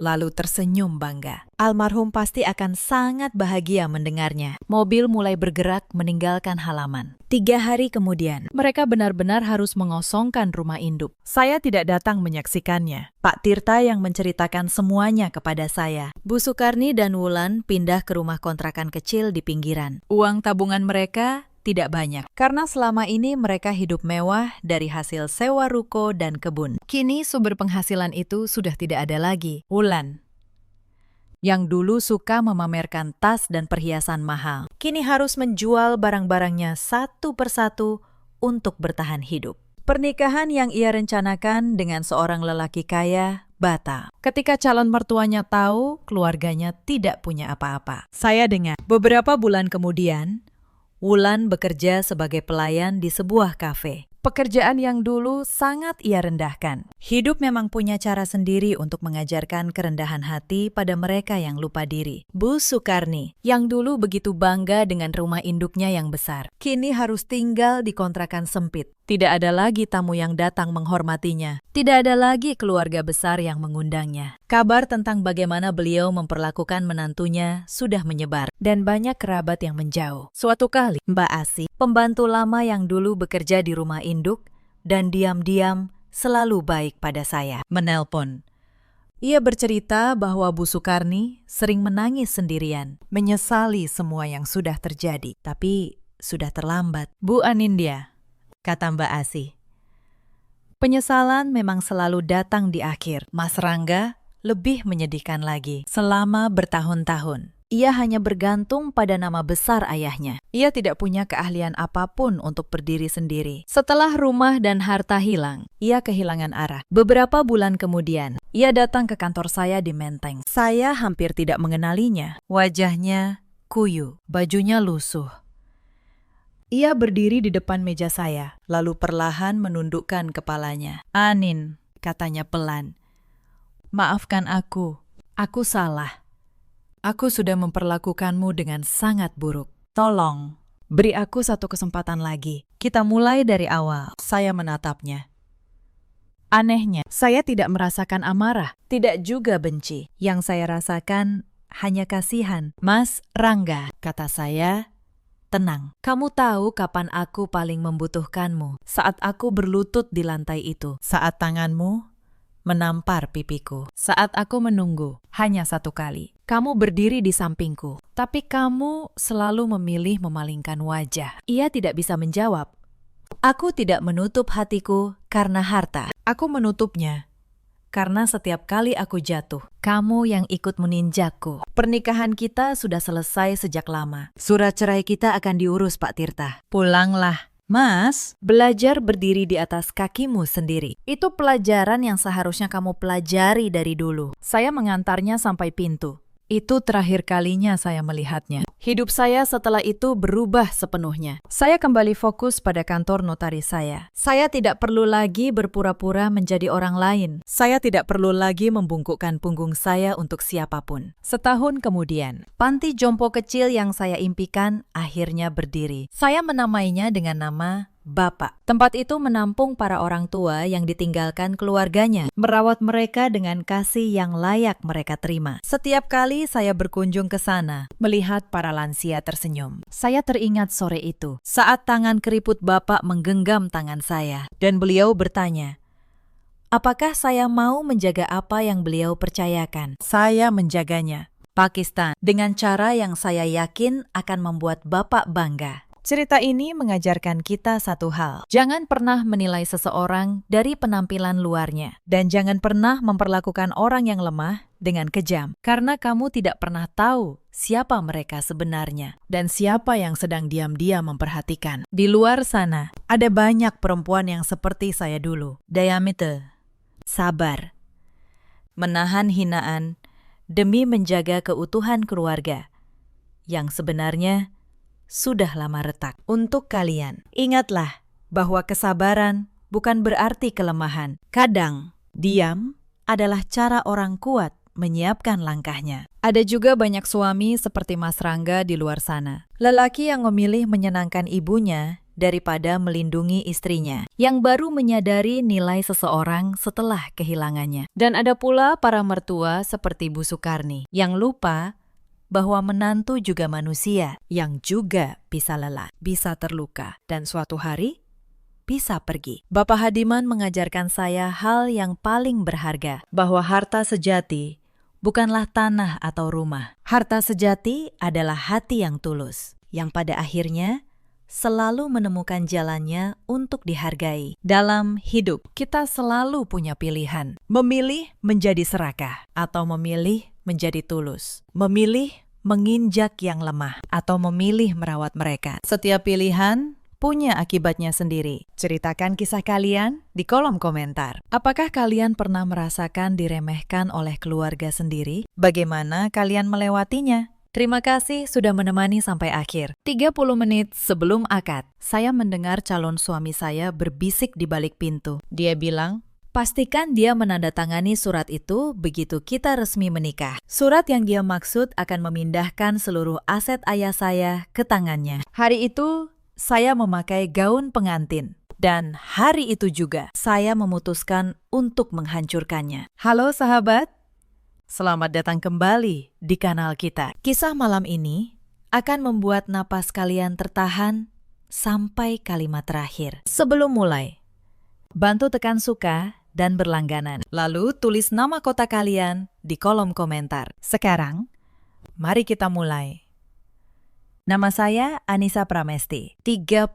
Speaker 1: lalu tersenyum bangga. Almarhum pasti akan sangat bahagia mendengarnya. Mobil mulai bergerak meninggalkan halaman. 3 hari kemudian, mereka benar-benar harus mengosongkan rumah induk. Saya tidak datang menyaksikannya. Pak Tirta yang menceritakan semuanya kepada saya. Bu Sukarni dan Wulan pindah ke rumah kontrakan kecil di pinggiran. Uang tabungan mereka tidak banyak, karena selama ini mereka hidup mewah dari hasil sewa ruko dan kebun. Kini sumber penghasilan itu sudah tidak ada lagi. Wulan, yang dulu suka memamerkan tas dan perhiasan mahal, kini harus menjual barang-barangnya satu persatu untuk bertahan hidup. Pernikahan yang ia rencanakan dengan seorang lelaki kaya batal. Ketika calon mertuanya tahu keluarganya tidak punya apa-apa. Saya dengar beberapa bulan kemudian, Wulan bekerja sebagai pelayan di sebuah kafe. Pekerjaan yang dulu sangat ia rendahkan. Hidup memang punya cara sendiri untuk mengajarkan kerendahan hati pada mereka yang lupa diri. Bu Sukarni, yang dulu begitu bangga dengan rumah induknya yang besar, kini harus tinggal di kontrakan sempit. Tidak ada lagi tamu yang datang menghormatinya. Tidak ada lagi keluarga besar yang mengundangnya. Kabar tentang bagaimana beliau memperlakukan menantunya sudah menyebar, dan banyak kerabat yang menjauh. Suatu kali, Mbak Asi, pembantu lama yang dulu bekerja di rumah induk, dan diam-diam selalu baik pada saya. Menelpon. Ia bercerita bahwa Bu Sukarni sering menangis sendirian, menyesali semua yang sudah terjadi. Tapi sudah terlambat. Bu Anindya, kata Mbak Asih. Penyesalan memang selalu datang di akhir. Mas Rangga lebih menyedihkan lagi. Selama bertahun-tahun, ia hanya bergantung pada nama besar ayahnya. Ia tidak punya keahlian apapun untuk berdiri sendiri. Setelah rumah dan harta hilang, ia kehilangan arah. Beberapa bulan kemudian, ia datang ke kantor saya di Menteng. Saya hampir tidak mengenalinya. Wajahnya kuyu, bajunya lusuh. Ia berdiri di depan meja saya, lalu perlahan menundukkan kepalanya. "Anin," katanya pelan. "Maafkan aku salah. Aku sudah memperlakukanmu dengan sangat buruk. Tolong, beri aku satu kesempatan lagi. Kita mulai dari awal." Saya menatapnya. Anehnya, saya tidak merasakan amarah, tidak juga benci. Yang saya rasakan hanya kasihan. "Mas Rangga," kata saya, "tenang. Kamu tahu kapan aku paling membutuhkanmu. Saat aku berlutut di lantai itu. Saat tanganmu menampar pipiku. Saat aku menunggu hanya satu kali. Kamu berdiri di sampingku. Tapi kamu selalu memilih memalingkan wajah." Ia tidak bisa menjawab. "Aku tidak menutup hatiku karena harta. Aku menutupnya karena setiap kali aku jatuh, kamu yang ikut meninjakku. Pernikahan kita sudah selesai sejak lama. Surat cerai kita akan diurus, Pak Tirta. Pulanglah." "Mas, belajar berdiri di atas kakimu sendiri. Itu pelajaran yang seharusnya kamu pelajari dari dulu." Saya mengantarnya sampai pintu. Itu terakhir kalinya saya melihatnya. Hidup saya setelah itu berubah sepenuhnya. Saya kembali fokus pada kantor notaris saya. Saya tidak perlu lagi berpura-pura menjadi orang lain. Saya tidak perlu lagi membungkukkan punggung saya untuk siapapun. Setahun kemudian, panti jompo kecil yang saya impikan akhirnya berdiri. Saya menamainya dengan nama Bapak. Tempat itu menampung para orang tua yang ditinggalkan keluarganya, merawat mereka dengan kasih yang layak mereka terima. Setiap kali saya berkunjung ke sana, melihat para lansia tersenyum, saya teringat sore itu, saat tangan keriput Bapak menggenggam tangan saya, dan beliau bertanya, apakah saya mau menjaga apa yang beliau percayakan? Saya menjaganya. Pakistan, dengan cara yang saya yakin akan membuat Bapak bangga. Cerita ini mengajarkan kita satu hal. Jangan pernah menilai seseorang dari penampilan luarnya. Dan jangan pernah memperlakukan orang yang lemah dengan kejam. Karena kamu tidak pernah tahu siapa mereka sebenarnya. Dan siapa yang sedang diam-diam memperhatikan. Di luar sana, ada banyak perempuan yang seperti saya dulu. Dayamite, sabar, menahan hinaan demi menjaga keutuhan keluarga. Yang sebenarnya sudah lama retak. Untuk kalian, ingatlah bahwa kesabaran bukan berarti kelemahan. Kadang, diam adalah cara orang kuat menyiapkan langkahnya. Ada juga banyak suami seperti Mas Rangga di luar sana. Lelaki yang memilih menyenangkan ibunya daripada melindungi istrinya, yang baru menyadari nilai seseorang setelah kehilangannya. Dan ada pula para mertua seperti Bu Sukarni, yang lupa bahwa menantu juga manusia yang juga bisa lelah, bisa terluka, dan suatu hari bisa pergi. Bapak Hadiman mengajarkan saya hal yang paling berharga, bahwa harta sejati bukanlah tanah atau rumah. Harta sejati adalah hati yang tulus, yang pada akhirnya selalu menemukan jalannya untuk dihargai. Dalam hidup, kita selalu punya pilihan. Memilih menjadi serakah, atau memilih menjadi tulus. Memilih menginjak yang lemah, atau memilih merawat mereka. Setiap pilihan punya akibatnya sendiri. Ceritakan kisah kalian di kolom komentar. Apakah kalian pernah merasakan diremehkan oleh keluarga sendiri? Bagaimana kalian melewatinya? Terima kasih sudah menemani sampai akhir. 30 menit sebelum akad, saya mendengar calon suami saya berbisik di balik pintu. Dia bilang, pastikan dia menandatangani surat itu begitu kita resmi menikah. Surat yang dia maksud akan memindahkan seluruh aset ayah saya ke tangannya. Hari itu, saya memakai gaun pengantin. Dan hari itu juga, saya memutuskan untuk menghancurkannya. Halo sahabat, selamat datang kembali di kanal kita. Kisah malam ini akan membuat napas kalian tertahan sampai kalimat terakhir. Sebelum mulai, Bantu tekan suka dan berlangganan. Lalu tulis nama kota kalian di kolom komentar. Sekarang, mari kita mulai. Nama saya Anissa Pramesti, 32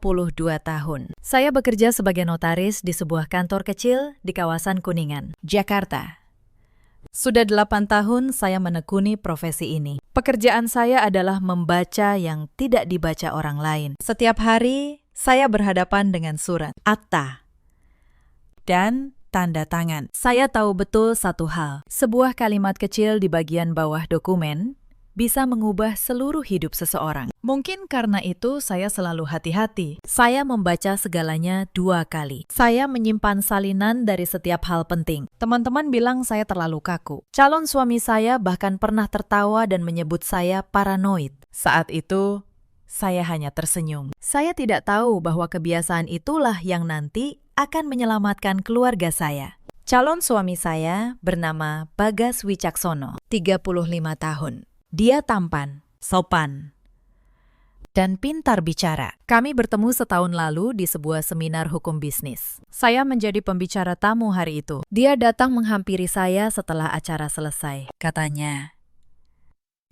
Speaker 1: tahun. Saya bekerja sebagai notaris di sebuah kantor kecil di kawasan Kuningan, Jakarta. Sudah 8 tahun saya menekuni profesi ini. Pekerjaan saya adalah membaca yang tidak dibaca orang lain. Setiap hari, saya berhadapan dengan surat, akta, dan tanda tangan. Saya tahu betul satu hal. Sebuah kalimat kecil di bagian bawah dokumen bisa mengubah seluruh hidup seseorang. Mungkin karena itu saya selalu hati-hati. Saya membaca segalanya 2 kali. Saya menyimpan salinan dari setiap hal penting. Teman-teman bilang saya terlalu kaku. Calon suami saya bahkan pernah tertawa dan menyebut saya paranoid. Saat itu, saya hanya tersenyum. Saya tidak tahu bahwa kebiasaan itulah yang nanti akan menyelamatkan keluarga saya. Calon suami saya bernama Bagas Wicaksono, 35 tahun. Dia tampan, sopan, dan pintar bicara. Kami bertemu setahun lalu di sebuah seminar hukum bisnis. Saya menjadi pembicara tamu hari itu. Dia datang menghampiri saya setelah acara selesai. Katanya,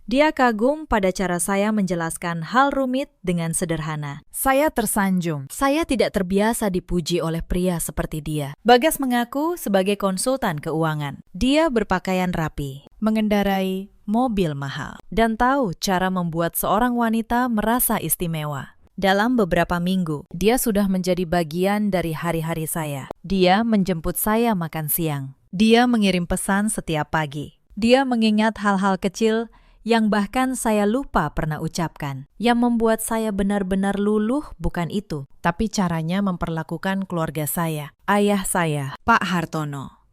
Speaker 1: dia kagum pada cara saya menjelaskan hal rumit dengan sederhana. Saya tersanjung. Saya tidak terbiasa dipuji oleh pria seperti dia. Bagas mengaku sebagai konsultan keuangan. Dia berpakaian rapi, mengendarai mobil mahal, dan tahu cara membuat seorang wanita merasa istimewa. Dalam beberapa minggu, dia sudah menjadi bagian dari hari-hari saya. Dia menjemput saya makan siang. Dia mengirim pesan setiap pagi. Dia mengingat hal-hal kecil yang bahkan saya lupa pernah ucapkan. Yang membuat saya benar-benar luluh bukan itu, tapi caranya memperlakukan keluarga saya. Ayah saya, Pak Hartono,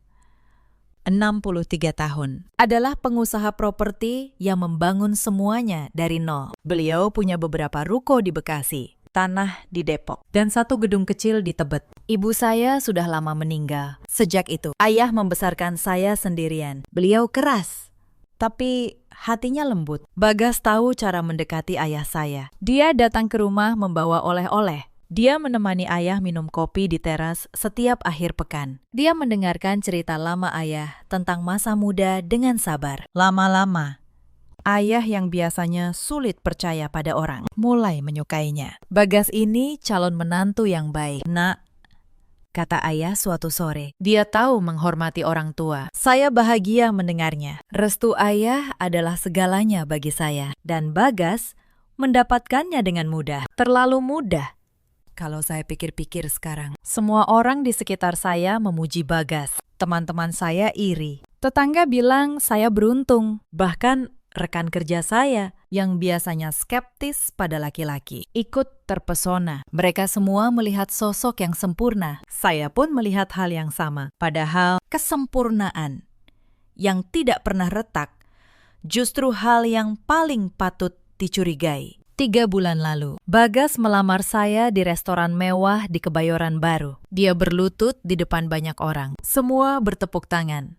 Speaker 1: 63 tahun, adalah pengusaha properti yang membangun semuanya dari nol. Beliau punya beberapa ruko di Bekasi, tanah di Depok, dan 1 gedung kecil di Tebet. Ibu saya sudah lama meninggal. Sejak itu, ayah membesarkan saya sendirian. Beliau keras, tapi hatinya lembut. Bagas tahu cara mendekati ayah saya. Dia datang ke rumah membawa oleh-oleh. Dia menemani ayah minum kopi di teras setiap akhir pekan. Dia mendengarkan cerita lama ayah tentang masa muda dengan sabar. Lama-lama, ayah yang biasanya sulit percaya pada orang mulai menyukainya. Bagas ini calon menantu yang baik. Nak, kata ayah suatu sore, dia tahu menghormati orang tua. Saya bahagia mendengarnya. Restu ayah adalah segalanya bagi saya. Dan Bagas mendapatkannya dengan mudah. Terlalu mudah. Kalau saya pikir-pikir sekarang, semua orang di sekitar saya memuji Bagas. Teman-teman saya iri. Tetangga bilang saya beruntung. Bahkan rekan kerja saya yang biasanya skeptis pada laki-laki ikut terpesona. Mereka semua melihat sosok yang sempurna. Saya pun melihat hal yang sama. Padahal kesempurnaan yang tidak pernah retak justru hal yang paling patut dicurigai. 3 bulan lalu, Bagas melamar saya di restoran mewah di Kebayoran Baru. Dia berlutut di depan banyak orang. Semua bertepuk tangan.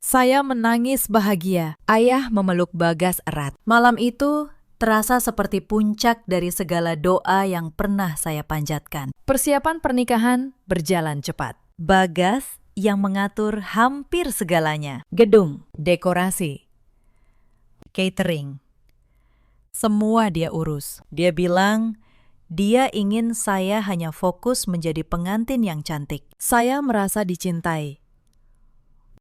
Speaker 1: Saya menangis bahagia. Ayah memeluk Bagas erat. Malam itu terasa seperti puncak dari segala doa yang pernah saya panjatkan. Persiapan pernikahan berjalan cepat. Bagas yang mengatur hampir segalanya. Gedung, dekorasi, catering, semua dia urus. Dia bilang dia ingin saya hanya fokus menjadi pengantin yang cantik. Saya merasa dicintai.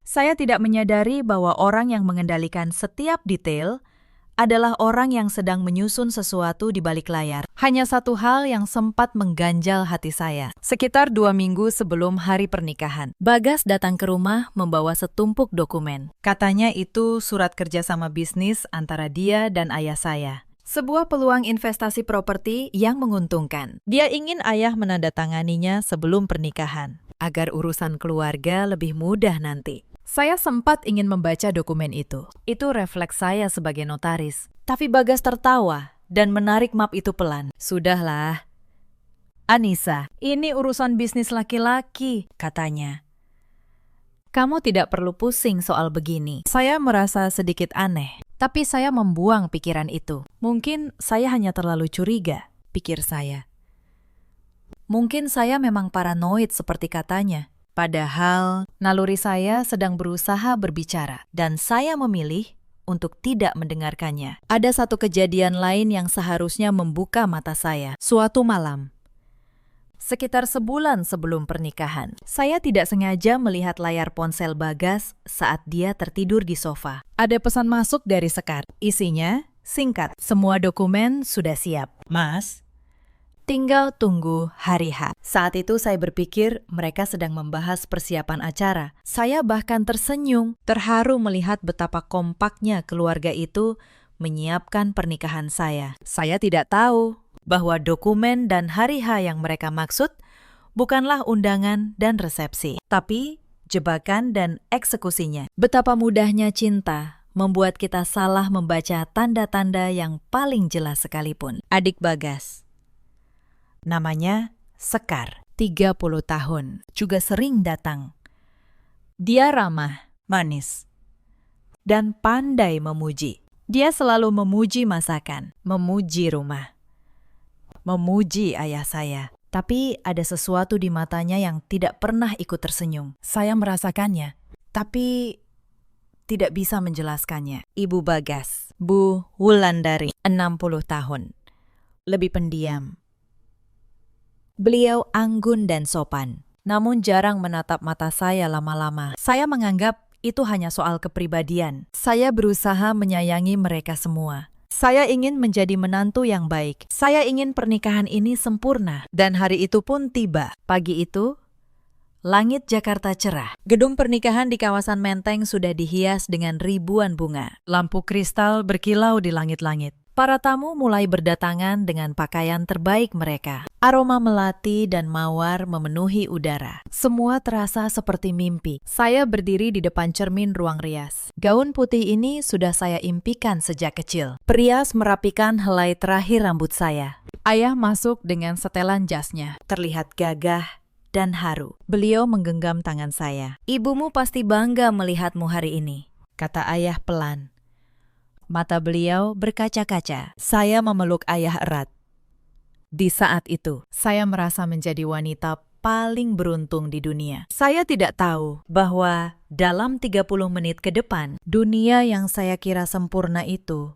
Speaker 1: Saya tidak menyadari bahwa orang yang mengendalikan setiap detail adalah orang yang sedang menyusun sesuatu di balik layar. Hanya satu hal yang sempat mengganjal hati saya. Sekitar 2 minggu sebelum hari pernikahan, Bagas datang ke rumah membawa setumpuk dokumen. Katanya itu surat kerjasama bisnis antara dia dan ayah saya. Sebuah peluang investasi properti yang menguntungkan. Dia ingin ayah menandatanganinya sebelum pernikahan, agar urusan keluarga lebih mudah nanti. Saya sempat ingin membaca dokumen itu. Itu refleks saya sebagai notaris. Tapi Bagas tertawa dan menarik map itu pelan. Sudahlah, Anissa, ini urusan bisnis laki-laki, katanya. Kamu tidak perlu pusing soal begini. Saya merasa sedikit aneh, tapi saya membuang pikiran itu. Mungkin saya hanya terlalu curiga, pikir saya. Mungkin saya memang paranoid seperti katanya. Padahal naluri saya sedang berusaha berbicara dan saya memilih untuk tidak mendengarkannya. Ada satu kejadian lain yang seharusnya membuka mata saya. Suatu malam, sekitar sebulan sebelum pernikahan, saya tidak sengaja melihat layar ponsel Bagas saat dia tertidur di sofa. Ada pesan masuk dari Sekar. Isinya singkat, semua dokumen sudah siap. Mas, tinggal tunggu hari H. Saat itu saya berpikir mereka sedang membahas persiapan acara. Saya bahkan tersenyum, terharu melihat betapa kompaknya keluarga itu menyiapkan pernikahan saya. Saya tidak tahu bahwa dokumen dan hari H yang mereka maksud bukanlah undangan dan resepsi, tapi jebakan dan eksekusinya. Betapa mudahnya cinta membuat kita salah membaca tanda-tanda yang paling jelas sekalipun. Adik Bagas, namanya Sekar, 30 tahun, juga sering datang. Dia ramah, manis, dan pandai memuji. Dia selalu memuji masakan, memuji rumah, memuji ayah saya. Tapi ada sesuatu di matanya yang tidak pernah ikut tersenyum. Saya merasakannya, tapi tidak bisa menjelaskannya. Ibu Bagas, Bu Wulandari, 60 tahun. Lebih pendiam. Beliau anggun dan sopan, namun jarang menatap mata saya lama-lama. Saya menganggap itu hanya soal kepribadian. Saya berusaha menyayangi mereka semua. Saya ingin menjadi menantu yang baik. Saya ingin pernikahan ini sempurna. Dan hari itu pun tiba. Pagi itu, langit Jakarta cerah. Gedung pernikahan di kawasan Menteng sudah dihias dengan ribuan bunga. Lampu kristal berkilau di langit-langit. Para tamu mulai berdatangan dengan pakaian terbaik mereka. Aroma melati dan mawar memenuhi udara. Semua terasa seperti mimpi. Saya berdiri di depan cermin ruang rias. Gaun putih ini sudah saya impikan sejak kecil. Perias merapikan helai terakhir rambut saya. Ayah masuk dengan setelan jasnya. Terlihat gagah dan haru. Beliau menggenggam tangan saya. Ibumu pasti bangga melihatmu hari ini, kata ayah pelan. Mata beliau berkaca-kaca. Saya memeluk ayah erat. Di saat itu, saya merasa menjadi wanita paling beruntung di dunia. Saya tidak tahu bahwa dalam 30 menit ke depan, dunia yang saya kira sempurna itu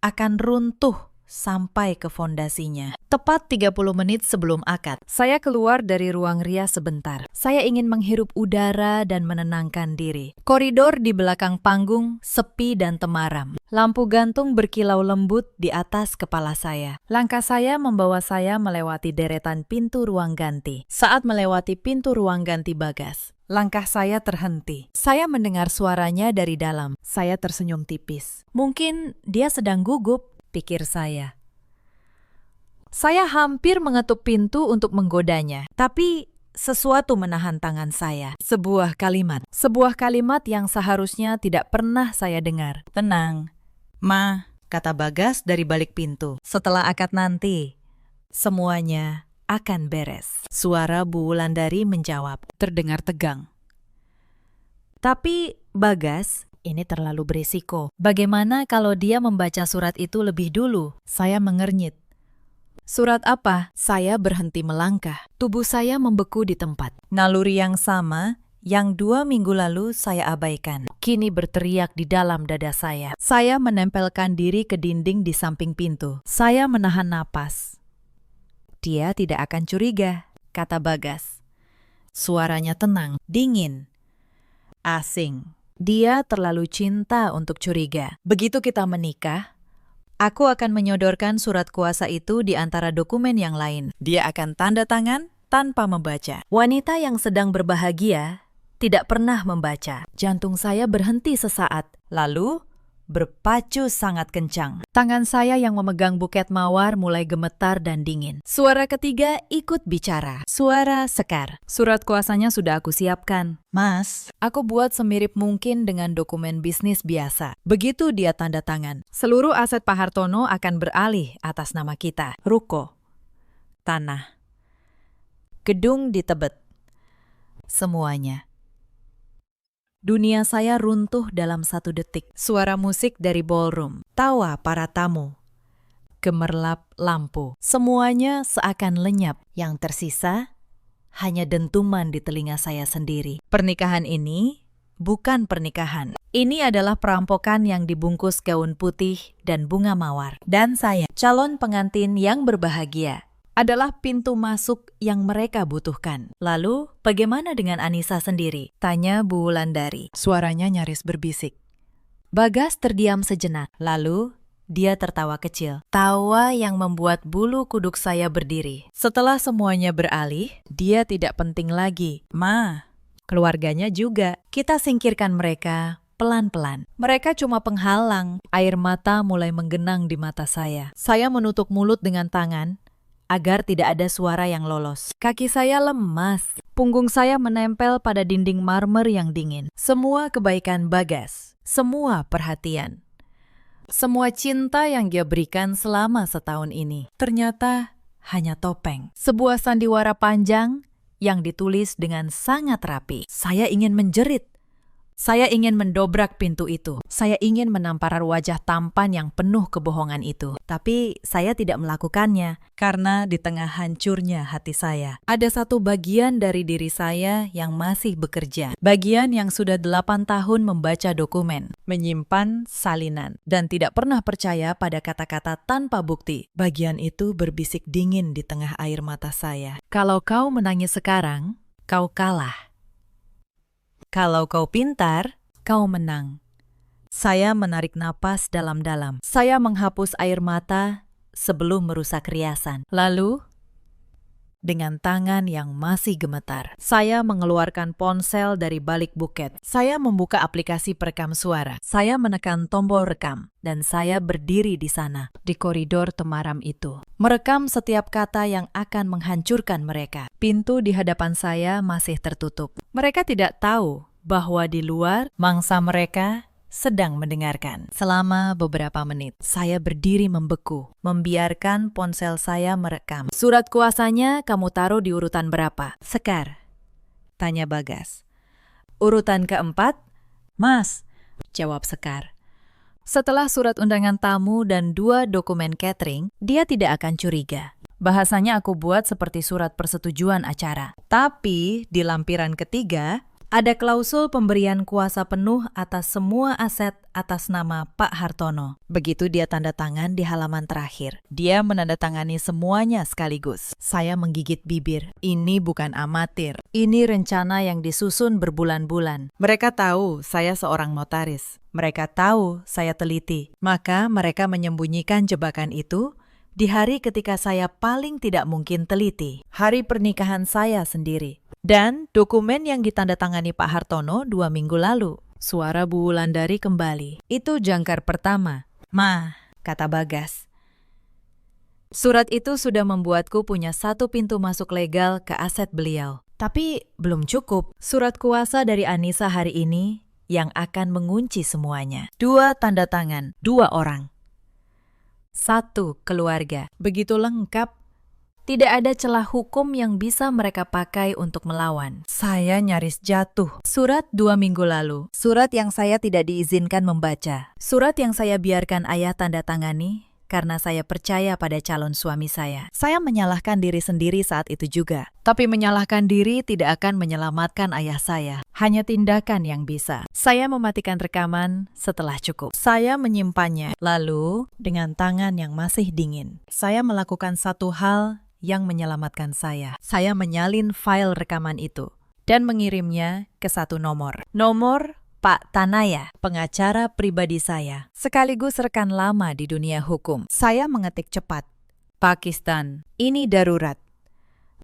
Speaker 1: akan runtuh sampai ke fondasinya. Tepat 30 menit sebelum akad, saya keluar dari ruang rias sebentar. Saya ingin menghirup udara dan menenangkan diri. Koridor di belakang panggung sepi dan temaram. Lampu gantung berkilau lembut di atas kepala saya. Langkah saya membawa saya melewati deretan pintu ruang ganti. Saat melewati pintu ruang ganti Bagas, langkah saya terhenti. Saya mendengar suaranya dari dalam. Saya tersenyum tipis. Mungkin dia sedang gugup, pikir saya. Saya hampir mengetuk pintu untuk menggodanya, tapi sesuatu menahan tangan saya. Sebuah kalimat yang seharusnya tidak pernah saya dengar. Tenang, Ma, kata Bagas dari balik pintu. Setelah akad nanti, semuanya akan beres. Suara Bu Wulandari menjawab, terdengar tegang. Tapi Bagas, ini terlalu berisiko. Bagaimana kalau dia membaca surat itu lebih dulu? Saya mengernyit. Surat apa? Saya berhenti melangkah. Tubuh saya membeku di tempat. Naluri yang sama yang 2 minggu lalu saya abaikan, kini berteriak di dalam dada saya. Saya menempelkan diri ke dinding di samping pintu. Saya menahan napas. Dia tidak akan curiga, kata Bagas. Suaranya tenang, dingin, asing. Dia terlalu cinta untuk curiga. Begitu kita menikah, aku akan menyodorkan surat kuasa itu di antara dokumen yang lain. Dia akan tanda tangan tanpa membaca. Wanita yang sedang berbahagia tidak pernah membaca. Jantung saya berhenti sesaat, lalu berpacu sangat kencang. Tangan saya yang memegang buket mawar mulai gemetar dan dingin. Suara ketiga ikut bicara. Suara Sekar. Surat kuasanya sudah aku siapkan. Mas, aku buat semirip mungkin dengan dokumen bisnis biasa. Begitu dia tanda tangan, seluruh aset Pak Hartono akan beralih atas nama kita. Ruko, tanah, gedung di Tebet, semuanya. Dunia saya runtuh dalam 1 detik. Suara musik dari ballroom, tawa para tamu, gemerlap lampu. Semuanya seakan lenyap. Yang tersisa hanya dentuman di telinga saya sendiri. Pernikahan ini bukan pernikahan. Ini adalah perampokan yang dibungkus gaun putih dan bunga mawar. Dan saya, calon pengantin yang berbahagia, adalah pintu masuk yang mereka butuhkan. Lalu, bagaimana dengan Anissa sendiri? Tanya Bu Wulandari. Suaranya nyaris berbisik. Bagas terdiam sejenak. Lalu, dia tertawa kecil. Tawa yang membuat bulu kuduk saya berdiri. Setelah semuanya beralih, dia tidak penting lagi. Ma, keluarganya juga. Kita singkirkan mereka pelan-pelan. Mereka cuma penghalang. Air mata mulai menggenang di mata saya. Saya menutup mulut dengan tangan agar tidak ada suara yang lolos. Kaki saya lemas. Punggung saya menempel pada dinding marmer yang dingin. Semua kebaikan Bagas. Semua perhatian. Semua cinta yang dia berikan selama setahun ini. Ternyata hanya topeng. Sebuah sandiwara panjang yang ditulis dengan sangat rapi. Saya ingin menjerit. Saya ingin mendobrak pintu itu. Saya ingin menampar wajah tampan yang penuh kebohongan itu. Tapi saya tidak melakukannya karena di tengah hancurnya hati saya, ada satu bagian dari diri saya yang masih bekerja. Bagian yang sudah 8 tahun membaca dokumen, menyimpan salinan, dan tidak pernah percaya pada kata-kata tanpa bukti. Bagian itu berbisik dingin di tengah air mata saya. Kalau kau menangis sekarang, kau kalah. Kalau kau pintar, kau menang. Saya menarik napas dalam-dalam. Saya menghapus air mata sebelum merusak riasan. Lalu, dengan tangan yang masih gemetar, saya mengeluarkan ponsel dari balik buket. Saya membuka aplikasi perekam suara. Saya menekan tombol rekam, dan saya berdiri di sana, di koridor temaram itu. Merekam setiap kata yang akan menghancurkan mereka. Pintu di hadapan saya masih tertutup. Mereka tidak tahu bahwa di luar mangsa mereka sedang mendengarkan. Selama beberapa menit, saya berdiri membeku, membiarkan ponsel saya merekam. Surat kuasanya kamu taruh di urutan berapa? Sekar, tanya Bagas. Urutan keempat? Mas, jawab Sekar. Setelah surat undangan tamu dan 2 dokumen catering, dia tidak akan curiga. Bahasanya aku buat seperti surat persetujuan acara. Tapi di lampiran ketiga, ada klausul pemberian kuasa penuh atas semua aset atas nama Pak Hartono. Begitu dia tanda tangan di halaman terakhir. Dia menandatangani semuanya sekaligus. Saya menggigit bibir. Ini bukan amatir. Ini rencana yang disusun berbulan-bulan. Mereka tahu saya seorang notaris. Mereka tahu saya teliti. Maka mereka menyembunyikan jebakan itu di hari ketika saya paling tidak mungkin teliti. Hari pernikahan saya sendiri. Dan dokumen yang ditandatangani Pak Hartono 2 minggu lalu. Suara Bu Wulandari kembali. Itu jangkar pertama. Ma, kata Bagas. Surat itu sudah membuatku punya satu pintu masuk legal ke aset beliau. Tapi belum cukup. Surat kuasa dari Anissa hari ini yang akan mengunci semuanya. 2 tanda tangan, 2 orang. 1 keluarga. Begitu lengkap. Tidak ada celah hukum yang bisa mereka pakai untuk melawan. Saya nyaris jatuh. Surat 2 minggu lalu. Surat yang saya tidak diizinkan membaca. Surat yang saya biarkan ayah tanda tangani karena saya percaya pada calon suami saya. Saya menyalahkan diri sendiri saat itu juga. Tapi menyalahkan diri tidak akan menyelamatkan ayah saya. Hanya tindakan yang bisa. Saya mematikan rekaman setelah cukup. Saya menyimpannya. Lalu, dengan tangan yang masih dingin, saya melakukan satu hal yang menyelamatkan saya. Saya menyalin file rekaman itu dan mengirimnya ke satu nomor. Nomor Pak Tanaya, pengacara pribadi saya, sekaligus rekan lama di dunia hukum. Saya mengetik cepat. Pakistan, ini darurat.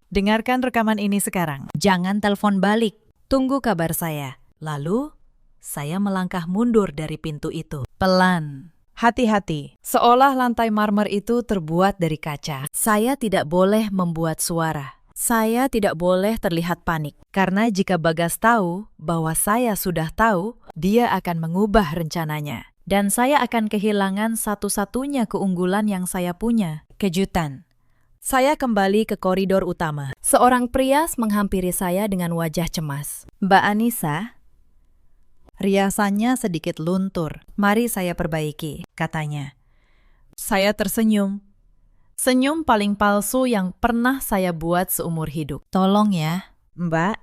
Speaker 1: Dengarkan rekaman ini sekarang. Jangan telepon balik. Tunggu kabar saya. Lalu, saya melangkah mundur dari pintu itu. Pelan. Hati-hati, seolah lantai marmer itu terbuat dari kaca. Saya tidak boleh membuat suara. Saya tidak boleh terlihat panik. Karena jika Bagas tahu bahwa saya sudah tahu, dia akan mengubah rencananya. Dan saya akan kehilangan satu-satunya keunggulan yang saya punya, kejutan. Saya kembali ke koridor utama. Seorang pria menghampiri saya dengan wajah cemas. Mbak Anissa, riasannya sedikit luntur. Mari saya perbaiki, katanya. Saya tersenyum. Senyum paling palsu yang pernah saya buat seumur hidup. Tolong ya, Mbak.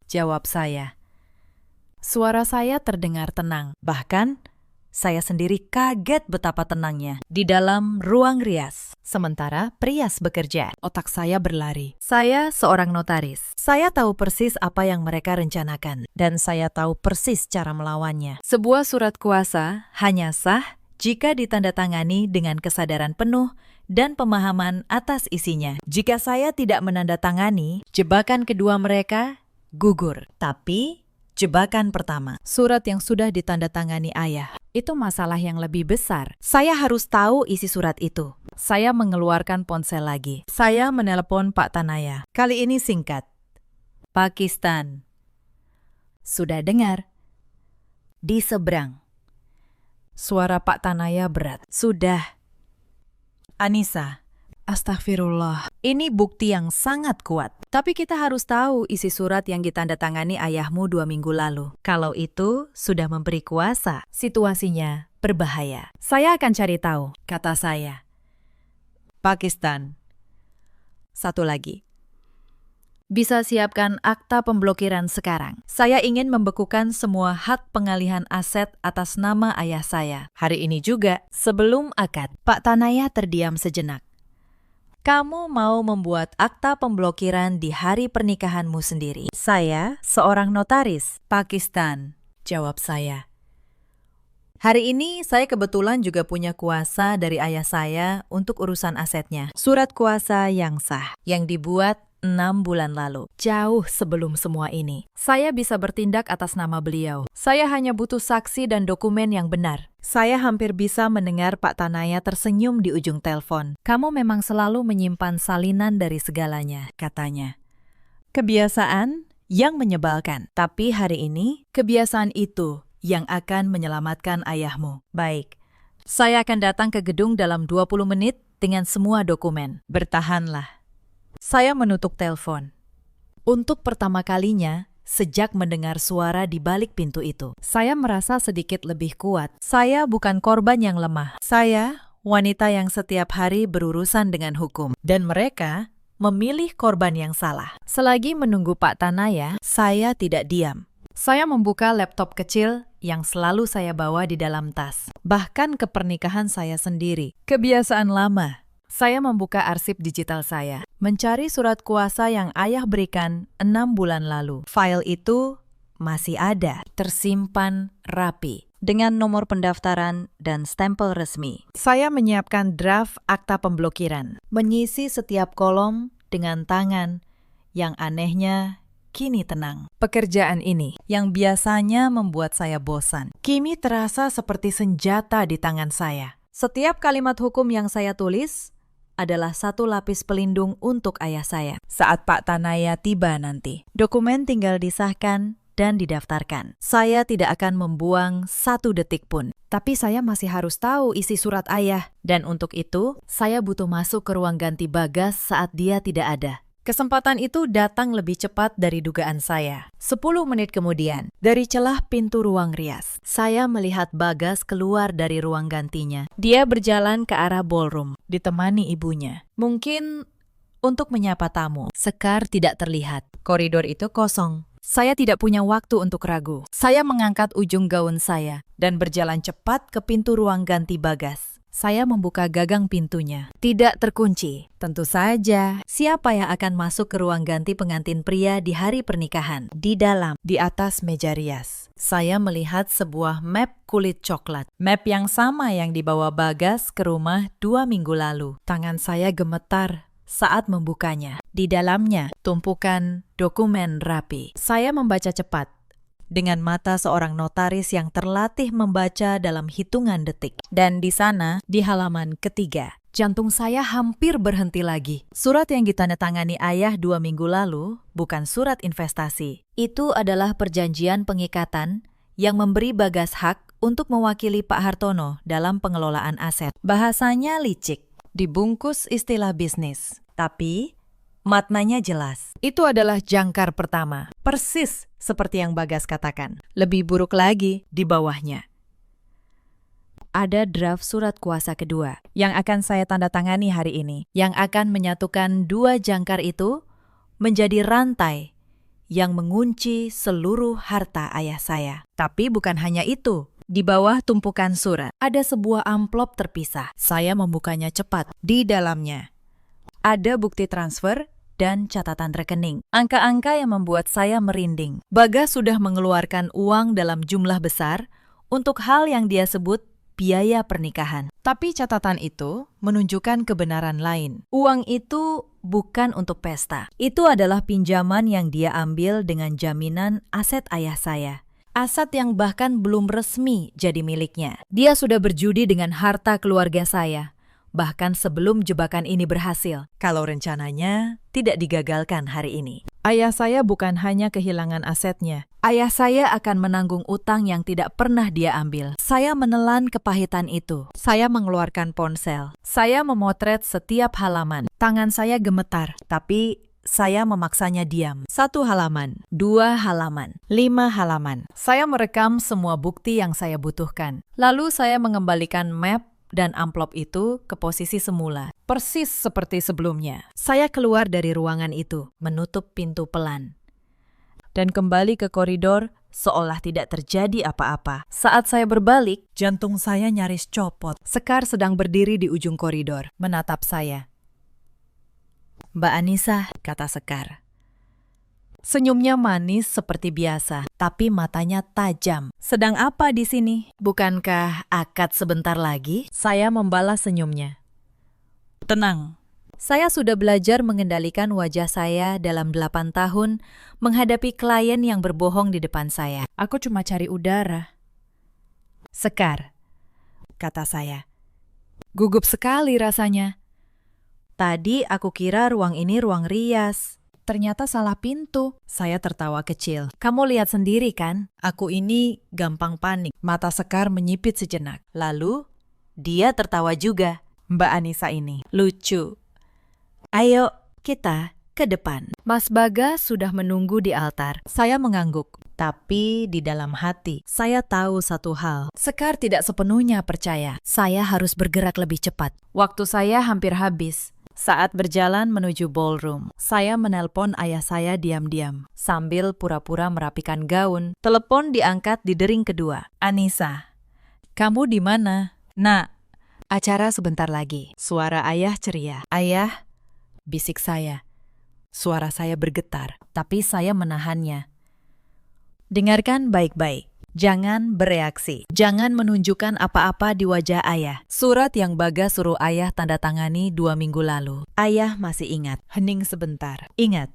Speaker 1: Jawab saya. Suara saya terdengar tenang. Bahkan, saya sendiri kaget betapa tenangnya di dalam ruang rias. Sementara Prias bekerja, otak saya berlari. Saya seorang notaris. Saya tahu persis apa yang mereka rencanakan. Dan saya tahu persis cara melawannya. Sebuah surat kuasa hanya sah jika ditandatangani dengan kesadaran penuh dan pemahaman atas isinya. Jika saya tidak menandatangani, jebakan kedua mereka gugur. Tapi jebakan pertama, surat yang sudah ditandatangani ayah, itu masalah yang lebih besar. Saya harus tahu isi surat itu. Saya mengeluarkan ponsel lagi. Saya menelepon Pak Tanaya. Kali ini singkat. Pakistan. Sudah dengar? Di seberang. Suara Pak Tanaya berat. Sudah. Anissa. Astagfirullah. Ini bukti yang sangat kuat. Tapi kita harus tahu isi surat yang ditandatangani ayahmu 2 minggu lalu. Kalau itu sudah memberi kuasa, situasinya berbahaya. Saya akan cari tahu, kata saya. Pakistan. Satu lagi. Bisa siapkan akta pemblokiran sekarang. Saya ingin membekukan semua hak pengalihan aset atas nama ayah saya. Hari ini juga, sebelum akad. Pak Tanaya terdiam sejenak. Kamu mau membuat akta pemblokiran di hari pernikahanmu sendiri. Saya seorang notaris. Pakistan, jawab saya. Hari ini saya kebetulan juga punya kuasa dari ayah saya untuk urusan asetnya. Surat kuasa yang sah, yang dibuat 6 bulan lalu, jauh sebelum semua ini. Saya bisa bertindak atas nama beliau. Saya hanya butuh saksi dan dokumen yang benar. Saya hampir bisa mendengar Pak Tanaya tersenyum di ujung telepon. Kamu memang selalu menyimpan salinan dari segalanya, katanya. Kebiasaan yang menyebalkan. Tapi hari ini, kebiasaan itu yang akan menyelamatkan ayahmu. Baik, saya akan datang ke gedung dalam 20 menit dengan semua dokumen. Bertahanlah. Saya menutup telepon. Untuk pertama kalinya, sejak mendengar suara di balik pintu itu, saya merasa sedikit lebih kuat. Saya bukan korban yang lemah. Saya wanita yang setiap hari berurusan dengan hukum. Dan mereka memilih korban yang salah. Selagi menunggu Pak Tanaya, saya tidak diam. Saya membuka laptop kecil yang selalu saya bawa di dalam tas. Bahkan ke pernikahan saya sendiri. Kebiasaan lama. Saya membuka arsip digital saya, mencari surat kuasa yang ayah berikan 6 bulan lalu. File itu masih ada, tersimpan rapi, dengan nomor pendaftaran dan stempel resmi. Saya menyiapkan draft akta pemblokiran, menyisi setiap kolom dengan tangan yang anehnya kini tenang. Pekerjaan ini, yang biasanya membuat saya bosan, kini terasa seperti senjata di tangan saya. Setiap kalimat hukum yang saya tulis adalah satu lapis pelindung untuk ayah saya. Saat Pak Tanaya tiba nanti, dokumen tinggal disahkan dan didaftarkan. Saya tidak akan membuang 1 detik pun. Tapi saya masih harus tahu isi surat ayah. Dan untuk itu, saya butuh masuk ke ruang ganti Bagas saat dia tidak ada. Kesempatan itu datang lebih cepat dari dugaan saya. 10 menit kemudian, dari celah pintu ruang rias, saya melihat Bagas keluar dari ruang gantinya. Dia berjalan ke arah ballroom, ditemani ibunya. Mungkin untuk menyapa tamu. Sekar tidak terlihat. Koridor itu kosong. Saya tidak punya waktu untuk ragu. Saya mengangkat ujung gaun saya dan berjalan cepat ke pintu ruang ganti Bagas. Saya membuka gagang pintunya. Tidak terkunci. Tentu saja, siapa yang akan masuk ke ruang ganti pengantin pria di hari pernikahan? Di dalam, di atas meja rias. Saya melihat sebuah map kulit coklat. Map yang sama yang dibawa Bagas ke rumah 2 minggu lalu. Tangan saya gemetar saat membukanya. Di dalamnya, tumpukan dokumen rapi. Saya membaca cepat. Dengan mata seorang notaris yang terlatih membaca dalam hitungan detik. Dan di sana, di halaman ketiga, jantung saya hampir berhenti lagi. Surat yang ditandatangani ayah 2 minggu lalu bukan surat investasi. Itu adalah perjanjian pengikatan yang memberi Bagas hak untuk mewakili Pak Hartono dalam pengelolaan aset. Bahasanya licik, dibungkus istilah bisnis. Tapi maknanya jelas. Itu adalah jangkar pertama. Persis seperti yang Bagas katakan. Lebih buruk lagi di bawahnya. Ada draft surat kuasa kedua yang akan saya tanda tangani hari ini, yang akan menyatukan dua jangkar itu menjadi rantai yang mengunci seluruh harta ayah saya. Tapi bukan hanya itu. Di bawah tumpukan surat, ada sebuah amplop terpisah. Saya membukanya cepat. Di dalamnya ada bukti transfer dan catatan rekening. Angka-angka yang membuat saya merinding. Bagas sudah mengeluarkan uang dalam jumlah besar untuk hal yang dia sebut biaya pernikahan. Tapi catatan itu menunjukkan kebenaran lain. Uang itu bukan untuk pesta. Itu adalah pinjaman yang dia ambil dengan jaminan aset ayah saya. Aset yang bahkan belum resmi jadi miliknya. Dia sudah berjudi dengan harta keluarga saya, bahkan sebelum jebakan ini berhasil, kalau rencananya tidak digagalkan hari ini. Ayah saya bukan hanya kehilangan asetnya. Ayah saya akan menanggung utang yang tidak pernah dia ambil. Saya menelan kepahitan itu. Saya mengeluarkan ponsel. Saya memotret setiap halaman. Tangan saya gemetar, tapi saya memaksanya diam. 1 halaman, 2 halaman, 5 halaman. Saya merekam semua bukti yang saya butuhkan. Lalu saya mengembalikan map dan amplop itu ke posisi semula. Persis seperti sebelumnya. Saya keluar dari ruangan itu, menutup pintu pelan, dan kembali ke koridor seolah tidak terjadi apa-apa. Saat saya berbalik, jantung saya nyaris copot. Sekar sedang berdiri di ujung koridor, menatap saya. "Mbak Anissa," kata Sekar. Senyumnya manis seperti biasa, tapi matanya tajam. "Sedang apa di sini? Bukankah akad sebentar lagi?" Saya membalas senyumnya. "Tenang. Saya sudah belajar mengendalikan wajah saya dalam 8 tahun menghadapi klien yang berbohong di depan saya. Aku cuma cari udara." "Sekar," kata saya. "Gugup sekali rasanya. Tadi aku kira ruang ini ruang rias. Ternyata salah pintu." Saya tertawa kecil. "Kamu lihat sendiri kan? Aku ini gampang panik." Mata Sekar menyipit sejenak. Lalu, dia tertawa juga. "Mbak Anissa ini lucu. Ayo, kita ke depan." Mas Bagas sudah menunggu di altar. Saya mengangguk. Tapi di dalam hati, saya tahu satu hal. Sekar tidak sepenuhnya percaya. Saya harus bergerak lebih cepat. Waktu saya hampir habis. Saat berjalan menuju ballroom, saya menelpon ayah saya diam-diam, sambil pura-pura merapikan gaun. Telepon diangkat di dering kedua. "Anissa, kamu di mana?" "Nak, acara sebentar lagi." Suara ayah ceria. "Ayah," bisik saya. Suara saya bergetar, tapi saya menahannya. "Dengarkan baik-baik. Jangan bereaksi. Jangan menunjukkan apa-apa di wajah ayah. Surat yang Bagas suruh ayah tanda tangani 2 minggu lalu. Ayah masih ingat." Hening sebentar. "Ingat,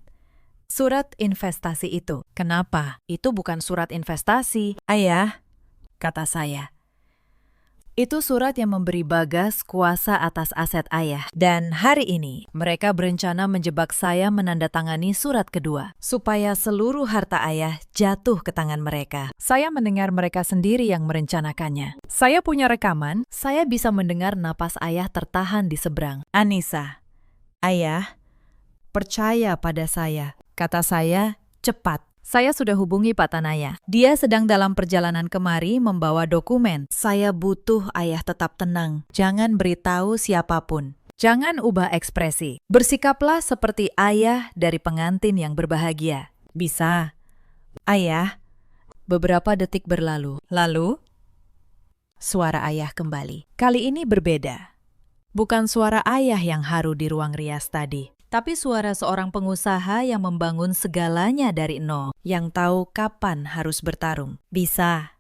Speaker 1: surat investasi itu." "Kenapa? Itu bukan surat investasi." "Ayah," kata saya. "Itu surat yang memberi Bagas kuasa atas aset ayah. Dan hari ini, mereka berencana menjebak saya menandatangani surat kedua, supaya seluruh harta ayah jatuh ke tangan mereka. Saya mendengar mereka sendiri yang merencanakannya. Saya punya rekaman, saya bisa mendengar napas ayah tertahan di seberang." "Anissa, ayah, percaya pada saya," kata saya cepat. "Saya sudah hubungi Pak Tanaya. Dia sedang dalam perjalanan kemari membawa dokumen. Saya butuh ayah tetap tenang. Jangan beritahu siapapun. Jangan ubah ekspresi. Bersikaplah seperti ayah dari pengantin yang berbahagia." "Bisa, ayah." Beberapa detik berlalu. Lalu, suara ayah kembali. Kali ini berbeda. Bukan suara ayah yang haru di ruang rias tadi, tapi suara seorang pengusaha yang membangun segalanya dari nol, yang tahu kapan harus bertarung. "Bisa."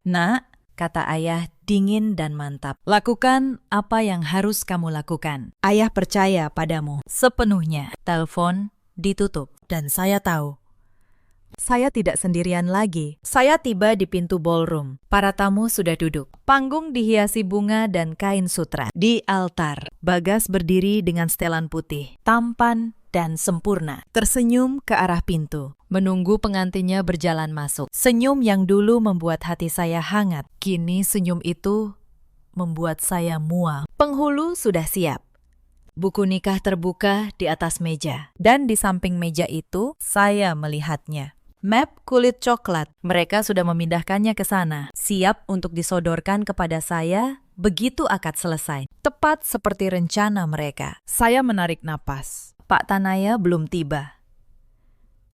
Speaker 1: "Nak," kata ayah dingin dan mantap, "lakukan apa yang harus kamu lakukan. Ayah percaya padamu sepenuhnya." Telepon ditutup, dan saya tahu saya tidak sendirian lagi. Saya tiba di pintu ballroom. Para tamu sudah duduk. Panggung dihiasi bunga dan kain sutra. Di altar, Bagas berdiri dengan setelan putih, tampan dan sempurna. Tersenyum ke arah pintu, menunggu pengantinnya berjalan masuk. Senyum yang dulu membuat hati saya hangat. Kini senyum itu membuat saya mual. Penghulu sudah siap. Buku nikah terbuka di atas meja. Dan di samping meja itu, saya melihatnya. Map kulit coklat. Mereka sudah memindahkannya ke sana, siap untuk disodorkan kepada saya begitu akad selesai. Tepat seperti rencana mereka. Saya menarik napas. Pak Tanaya belum tiba.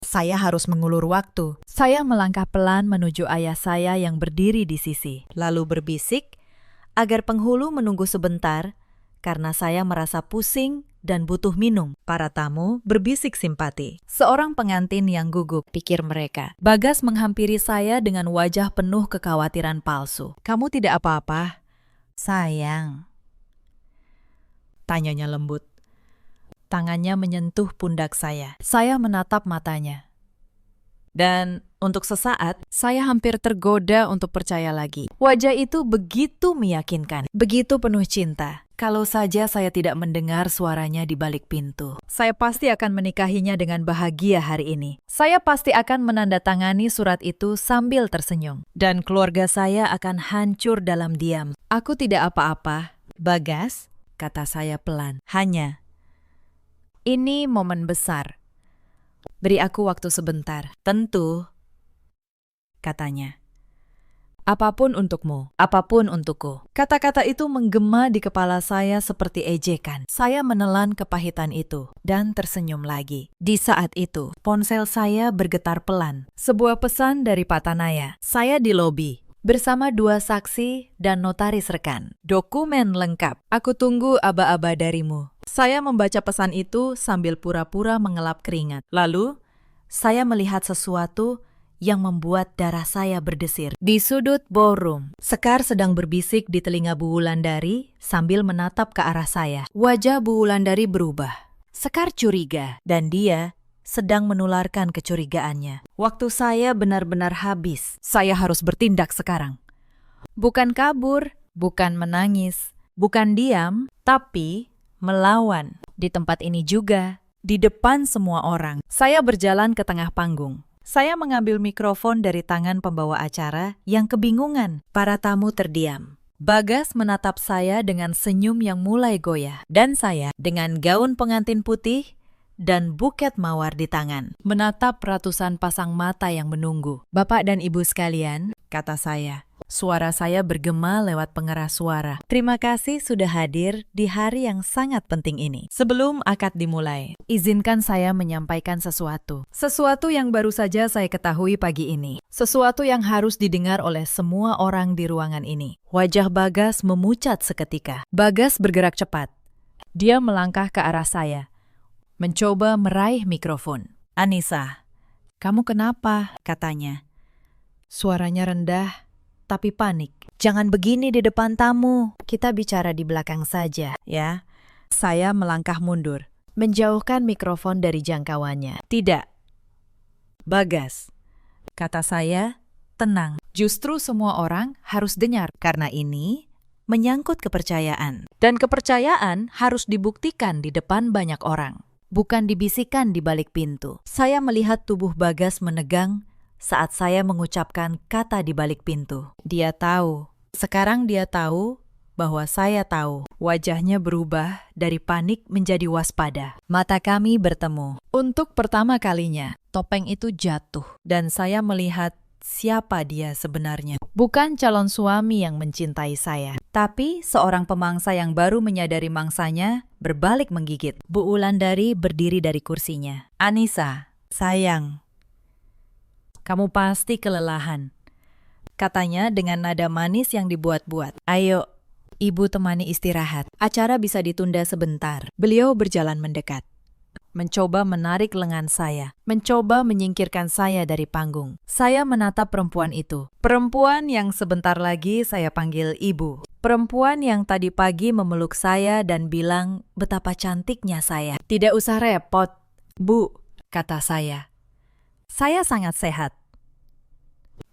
Speaker 1: Saya harus mengulur waktu. Saya melangkah pelan menuju ayah saya yang berdiri di sisi, lalu berbisik agar penghulu menunggu sebentar karena saya merasa pusing dan butuh minum. Para tamu berbisik simpati. Seorang pengantin yang gugup, pikir mereka. Bagas menghampiri saya dengan wajah penuh kekhawatiran palsu. Kamu tidak apa-apa, sayang? Tanyanya lembut. Tangannya menyentuh pundak saya. Saya menatap matanya. Dan untuk sesaat, saya hampir tergoda untuk percaya lagi. Wajah itu begitu meyakinkan, begitu penuh cinta. Kalau saja saya tidak mendengar suaranya di balik pintu. Saya pasti akan menikahinya dengan bahagia hari ini. Saya pasti akan menandatangani surat itu sambil tersenyum. Dan keluarga saya akan hancur dalam diam. Aku tidak apa-apa, Bagas, kata saya pelan. Hanya, ini momen besar. Beri aku waktu sebentar. Tentu, katanya. Apapun untukmu, apapun untukku. Kata-kata itu menggema di kepala saya seperti ejekan. Saya menelan kepahitan itu dan tersenyum lagi. Di saat itu, ponsel saya bergetar pelan. Sebuah pesan dari Pak Tanaya. Saya di lobi bersama 2 saksi dan notaris rekan. Dokumen lengkap. Aku tunggu aba-aba darimu. Saya membaca pesan itu sambil pura-pura mengelap keringat. Lalu, saya melihat sesuatu yang membuat darah saya berdesir. Di sudut ballroom, Sekar sedang berbisik di telinga Bu Wulandari sambil menatap ke arah saya. Wajah Bu Wulandari berubah. Sekar curiga, dan dia sedang menularkan kecurigaannya. Waktu saya benar-benar habis. Saya harus bertindak sekarang. Bukan kabur, bukan menangis, bukan diam, tapi melawan. Di tempat ini juga, di depan semua orang. Saya berjalan ke tengah panggung. Saya mengambil mikrofon dari tangan pembawa acara yang kebingungan. Para tamu terdiam. Bagas menatap saya dengan senyum yang mulai goyah. Dan saya dengan gaun pengantin putih dan buket mawar di tangan. Menatap ratusan pasang mata yang menunggu. Bapak dan Ibu sekalian, kata saya. Suara saya bergema lewat pengeras suara. Terima kasih sudah hadir di hari yang sangat penting ini. Sebelum akad dimulai, izinkan saya menyampaikan sesuatu. Sesuatu yang baru saja saya ketahui pagi ini. Sesuatu yang harus didengar oleh semua orang di ruangan ini. Wajah Bagas memucat seketika. Bagas bergerak cepat. Dia melangkah ke arah saya, mencoba meraih mikrofon. Anissa, kamu kenapa? Katanya. Suaranya rendah, tapi panik. Jangan begini di depan tamu. Kita bicara di belakang saja, ya. Saya melangkah mundur, menjauhkan mikrofon dari jangkauannya. Tidak. Bagas, kata saya, tenang. Justru semua orang harus dengar, karena ini menyangkut kepercayaan. Dan kepercayaan harus dibuktikan di depan banyak orang, bukan dibisikkan di balik pintu. Saya melihat tubuh Bagas menegang saat saya mengucapkan kata di balik pintu. Dia tahu. Sekarang dia tahu bahwa saya tahu. Wajahnya berubah dari panik menjadi waspada. Mata kami bertemu. Untuk pertama kalinya, topeng itu jatuh. Dan saya melihat siapa dia sebenarnya. Bukan calon suami yang mencintai saya, tapi seorang pemangsa yang baru menyadari mangsanya berbalik menggigit. Bu Wulandari berdiri dari kursinya. Anissa, sayang, kamu pasti kelelahan, katanya dengan nada manis yang dibuat-buat. Ayo, Ibu temani istirahat. Acara bisa ditunda sebentar. Beliau berjalan mendekat, mencoba menarik lengan saya, mencoba menyingkirkan saya dari panggung. Saya menatap perempuan itu. Perempuan yang sebentar lagi saya panggil Ibu. Perempuan yang tadi pagi memeluk saya dan bilang betapa cantiknya saya. Tidak usah repot, Bu, kata saya. Saya sangat sehat.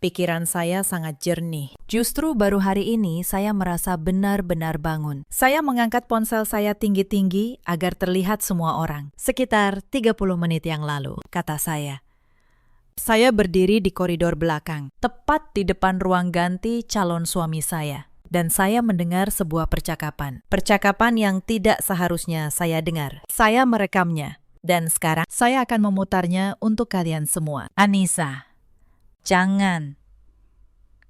Speaker 1: Pikiran saya sangat jernih. Justru baru hari ini saya merasa benar-benar bangun. Saya mengangkat ponsel saya tinggi-tinggi agar terlihat semua orang. Sekitar 30 menit yang lalu, kata saya. Saya berdiri di koridor belakang, tepat di depan ruang ganti calon suami saya. Dan saya mendengar sebuah percakapan. Percakapan yang tidak seharusnya saya dengar. Saya merekamnya. Dan sekarang saya akan memutarnya untuk kalian semua. Anissa, jangan.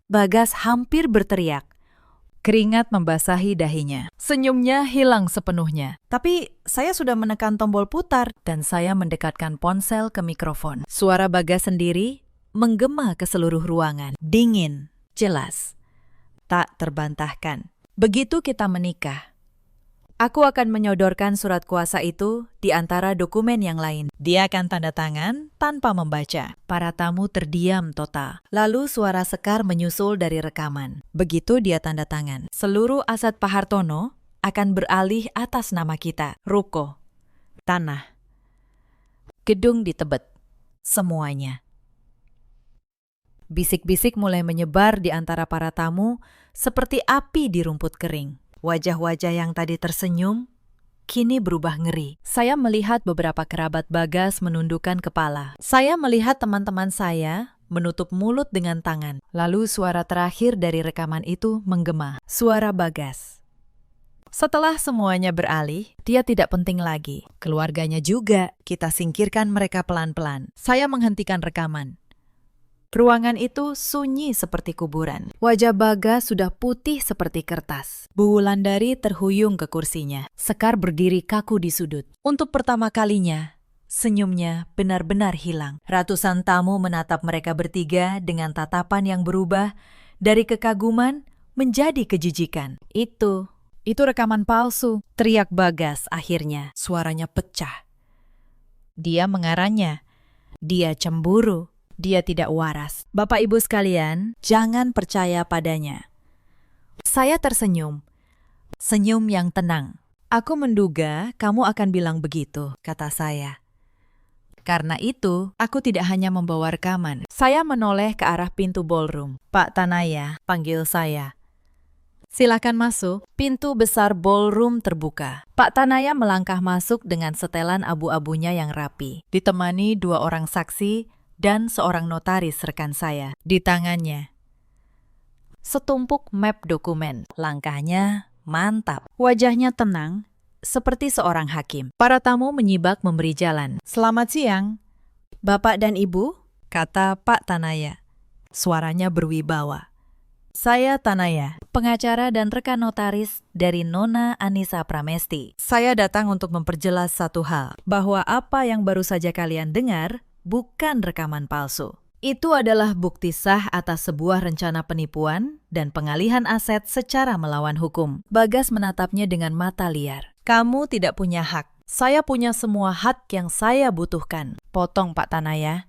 Speaker 1: Bagas hampir berteriak. Keringat membasahi dahinya. Senyumnya hilang sepenuhnya. Tapi saya sudah menekan tombol putar dan saya mendekatkan ponsel ke mikrofon. Suara Bagas sendiri menggema ke seluruh ruangan. Dingin, jelas, tak terbantahkan. Begitu kita menikah, aku akan menyodorkan surat kuasa itu di antara dokumen yang lain. Dia akan tanda tangan tanpa membaca. Para tamu terdiam total. Lalu suara Sekar menyusul dari rekaman. Begitu dia tanda tangan, seluruh aset Pak Hartono akan beralih atas nama kita. Ruko, tanah, gedung di Tebet, semuanya. Bisik-bisik mulai menyebar di antara para tamu seperti api di rumput kering. Wajah-wajah yang tadi tersenyum, kini berubah ngeri. Saya melihat beberapa kerabat Bagas menundukkan kepala. Saya melihat teman-teman saya menutup mulut dengan tangan. Lalu suara terakhir dari rekaman itu menggema. Suara Bagas. Setelah semuanya beralih, dia tidak penting lagi. Keluarganya juga, kita singkirkan mereka pelan-pelan. Saya menghentikan rekaman. Ruangan itu sunyi seperti kuburan. Wajah Bagas sudah putih seperti kertas. Bu Wulandari terhuyung ke kursinya. Sekar berdiri kaku di sudut. Untuk pertama kalinya, senyumnya benar-benar hilang. Ratusan tamu menatap mereka bertiga dengan tatapan yang berubah dari kekaguman menjadi kejijikan. Itu rekaman palsu, teriak Bagas akhirnya. Suaranya pecah. Dia mengarahnya. Dia cemburu. Dia tidak waras. Bapak Ibu sekalian, jangan percaya padanya. Saya tersenyum. Senyum yang tenang. Aku menduga kamu akan bilang begitu, kata saya. Karena itu, aku tidak hanya membawa rekaman. Saya menoleh ke arah pintu ballroom. Pak Tanaya, panggil saya. Silakan masuk. Pintu besar ballroom terbuka. Pak Tanaya melangkah masuk dengan setelan abu-abunya yang rapi. Ditemani 2 orang saksi dan seorang notaris rekan saya. Di tangannya setumpuk map dokumen. Langkahnya mantap. Wajahnya tenang, seperti seorang hakim. Para tamu menyibak memberi jalan. Selamat siang, Bapak dan Ibu, kata Pak Tanaya. Suaranya berwibawa. Saya Tanaya, pengacara dan rekan notaris dari Nona Anissa Pramesti. Saya datang untuk memperjelas satu hal, bahwa apa yang baru saja kalian dengar bukan rekaman palsu. Itu adalah bukti sah atas sebuah rencana penipuan dan pengalihan aset secara melawan hukum. Bagas menatapnya dengan mata liar. Kamu tidak punya hak. Saya punya semua hak yang saya butuhkan. Potong Pak Tanaya.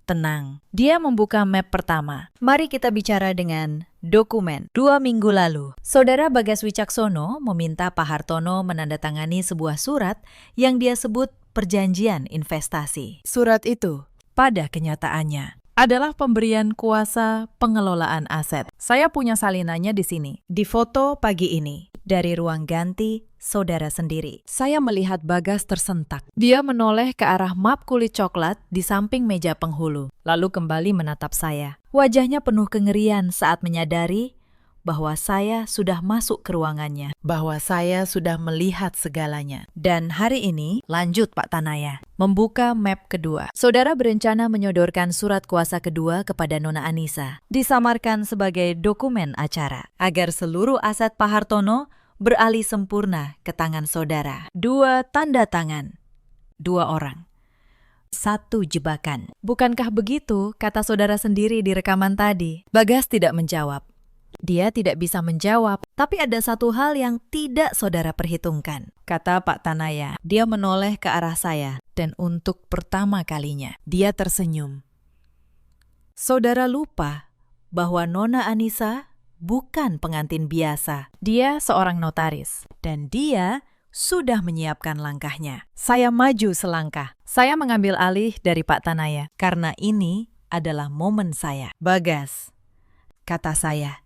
Speaker 1: Tenang. Dia membuka map pertama. Mari kita bicara dengan dokumen. 2 minggu lalu, Saudara Bagas Wicaksono meminta Pak Hartono menandatangani sebuah surat yang dia sebut perjanjian investasi. Surat itu, pada kenyataannya, adalah pemberian kuasa pengelolaan aset. Saya punya salinannya di sini. Di foto pagi ini, dari ruang ganti saudara sendiri. Saya melihat Bagas tersentak. Dia menoleh ke arah map kulit coklat di samping meja penghulu, lalu kembali menatap saya. Wajahnya penuh kengerian saat menyadari bahwa saya sudah masuk ke ruangannya, bahwa saya sudah melihat segalanya. Dan hari ini, lanjut Pak Tanaya, membuka map kedua. Saudara berencana menyodorkan surat kuasa kedua kepada Nona Anissa, disamarkan sebagai dokumen acara, agar seluruh aset Pak Hartono beralih sempurna ke tangan saudara. 2 tanda tangan, 2 orang. 1 jebakan. Bukankah begitu, kata saudara sendiri di rekaman tadi? Bagas tidak menjawab. Dia tidak bisa menjawab, tapi ada satu hal yang tidak saudara perhitungkan, kata Pak Tanaya. Dia menoleh ke arah saya, dan untuk pertama kalinya, dia tersenyum. Saudara lupa bahwa Nona Anissa bukan pengantin biasa. Dia seorang notaris, dan dia sudah menyiapkan langkahnya. Saya maju selangkah. Saya mengambil alih dari Pak Tanaya, karena ini adalah momen saya. Bagas, kata saya.